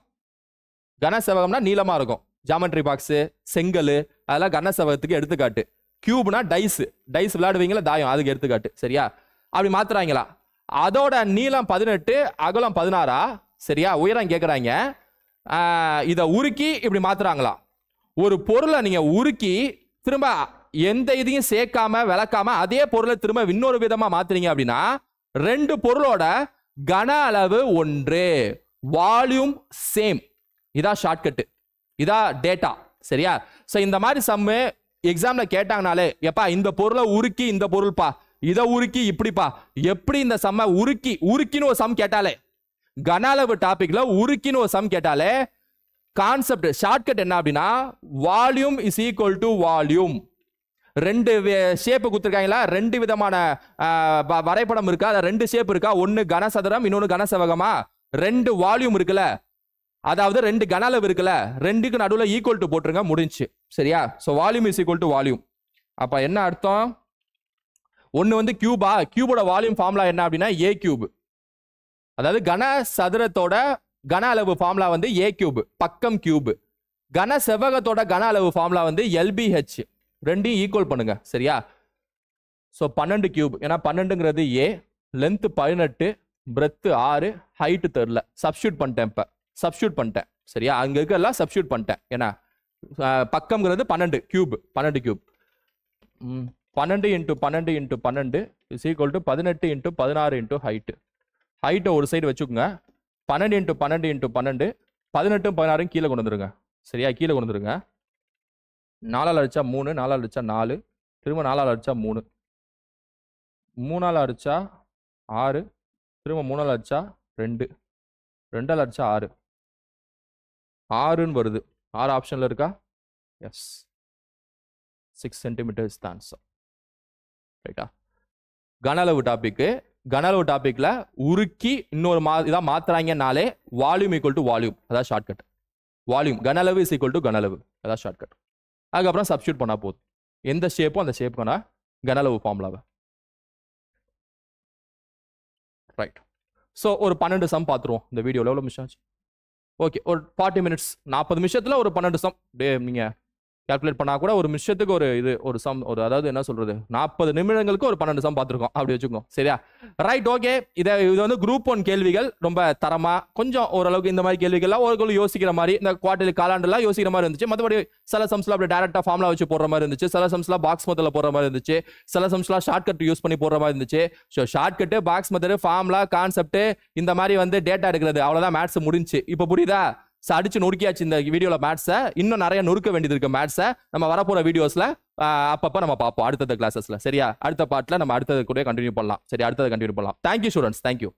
கன செவ்வகம்னா நீளமா இருக்கும். ஜாமெட்ரி பாக்ஸ், செங்கல், அதெல்லாம் கன செவ்வகத்துக்கு எடுத்துக்காட்டு. கியூப்னா டைஸ் விளையாடுவீங்களா தாயம், அதுக்கு எடுத்துக்காட்டு. சரியா? அப்படி மாத்துறாங்களா? அதோட நீளம் 18, அகலம் 16. சரியா? உயரம் கேட்குறாங்க. இதை உருக்கி இப்படி மாத்துறாங்களா? ஒரு பொருளை நீங்க உருக்கி திரும்ப எந்த இதையும் சேர்க்காம விளக்காம அதே பொருளை திரும்ப இன்னொரு விதமா மாத்துறீங்க அப்படின்னா ரெண்டு பொருளோட கன அளவு ஒன்று, வால்யூம் சேம். இதான் ஷார்ட்கட், இதான் டேட்டா. சரியா? சோ இந்த மாதிரி சம்மு எக்ஸாம்ல கேட்டாங்கனாலே, எப்பா இந்த பொருளை உருக்கி இந்த பொருள்பா, இதை உருக்கி இப்படிப்பா, எப்படி இந்த சம்ம உருக்கின்னு ஒரு சம் கேட்டாலே, கன அளவு டாபிக்ல உருக்கின்னு ஒரு சம் கேட்டாலே கான்செப்ட் ஷார்ட்கட் என்ன அப்படின்னா volume is equal to volume. ரெண்டு ஷேப்பு கொடுத்துருக்காங்களா, ரெண்டு விதமான வரைபடம் இருக்கா, ரெண்டு ஷேப் இருக்கா, ஒன்னு கனசதுரம் இன்னொன்னு கனசெவகமா, ரெண்டு வால்யூம் இருக்குல்ல, அதாவது ரெண்டு கன அளவு இருக்குல்ல, ரெண்டுக்கு நடுவில் ஈக்குவல் டு போட்டுருங்க, முடிஞ்சு. சரியா? So volume is equal to volume. அப்ப என்ன அர்த்தம்? ஒன்னு வந்து கியூபா, கியூபோட வால்யூம் ஃபார்முலா என்ன அப்படின்னா ஏ கியூப். அதாவது கன சதுரத்தோட கன அளவு ஃபார்முலா வந்து ஏ கியூப், பக்கம் கியூப். கன செவ்வகத்தோட கன அளவு ஃபார்முலா வந்து எல்பிஹெச். ரெண்டையும் ஈக்குவல் பண்ணுங்க. சரியா? ஸோ 12 கியூப், ஏன்னா 12ங்கிறது ஏ, லென்த் 18, பிரெத் 6, ஹைட் தெரியல, சப்ஸ்டியூட் பண்ணிட்டேன். இப்ப சப்ஸ்டியூட் பண்ணிட்டேன். சரியா? அங்க இருக்கலாம் சப்ஸ்டியூட் பண்ணிட்டேன். ஏன்னா பக்கம்ங்கிறது 12 cube, 12 cube 12 × 12 × 12 is equal to 18 × 16 × height. ஹைட்டை ஒரு சைடு வச்சுக்கோங்க. 12 × 12 × 12 18 16 கீழே கொண்டு வந்துருங்க. சரியா? கீழே கொண்டு வந்துருங்க. 4 அடிச்சா 3, 4 அடிச்சா 4, திரும்ப 4 அடிச்சா 3, 3 அடிச்சா 6, திரும்ப 3 அடிச்சா 2, 2 அடிச்சா 6, 6ன்னு வருது. 6 ஆப்ஷன்ல இருக்கா? எஸ், 6 சென்டிமீட்டர்ஸ் தான் ஆன்சர். ரைட்டா? கன அளவு டாபிக்ல உருக்கி இன்னொரு இதான் மாத்துறாங்கனாலே வால்யூம் ஈக்குவல் டு வால்யூம், அதான் ஷார்ட்கட். வால்யூம் கன அளவு இஸ் ஈக்குவல் டு கன அளவு, அதான் ஷார்ட்கட். அதுக்கப்புறம் சப்ஸ்டியூட் பண்ணா போதும், எந்த ஷேப்போ அந்த ஷேப்புக்கான கன அளவு ஃபார்முலாவை. ரைட். ஸோ ஒரு 12 சம் பார்த்துருவோம் இந்த வீடியோவில். எவ்வளோ நிமிஷம் ஆச்சு? ஓகே, ஒரு 40 மினிட்ஸ், 40 நிமிஷத்தில் ஒரு 12 சம். நீங்கள் கால்குலேட் பண்ணா கூட ஒரு நிமிஷத்துக்கு ஒரு சம், அதாவது என்ன சொல்றது, 40 நிமிடங்களுக்கு ஒரு 12 சம் பார்த்துருக்கோம், அப்படி வச்சுக்கோங்க. சரியா? Right, okay. இது வந்து குரூப் 1 கேள்விகள், ரொம்ப தரமா கொஞ்சம் ஓரளவுக்கு இந்த மாதிரி கேள்விகள்லாம் ஓரளவுக்கு யோசிக்கிற மாதிரி, இந்த குவார்டர்லி காலாண்டுலாம் யோசிக்கிற மாதிரி இருந்துச்சு. மற்றபடி சில சம்ஸ்லாம் அப்படி டேரக்டா ஃபார்முலா வச்சு போடுற மாதிரி இருந்துச்சு, சில சம்ஸ்லாம் பாக்ஸ் மெத்தட்ல போடுற மாதிரி இருந்துச்சு, சில சம்ஸ்லாம் ஷார்ட்கட் யூஸ் பண்ணி போடுற மாதிரி இருந்துச்சு. So shortcut, box method, formula, concept, இந்த மாதிரி வந்து டேட்டா எடுக்கிறது, அவ்வளவுதான் மேத்ஸ் முடிஞ்சு. இப்போ புரியுதா? அடிச்சு நொறுக்கியாச்சு இந்த வீடியோல மேத்ஸை. இன்னும் நிறைய நொறுக்க வேண்டியது இருக்கு மேத்ஸை. நம்ம வரப்போற வீடியோஸ்ல அப்பப்ப நம்ம பார்ப்போம் அடுத்த கிளாஸஸ்ல. சரியா? அடுத்த பார்ட்ல நம்ம அடுத்தது கூட கண்டினியூ பண்ணலாம். சரி, அடுத்தது கண்டினியூ பண்ணலாம். Thank you students, thank you.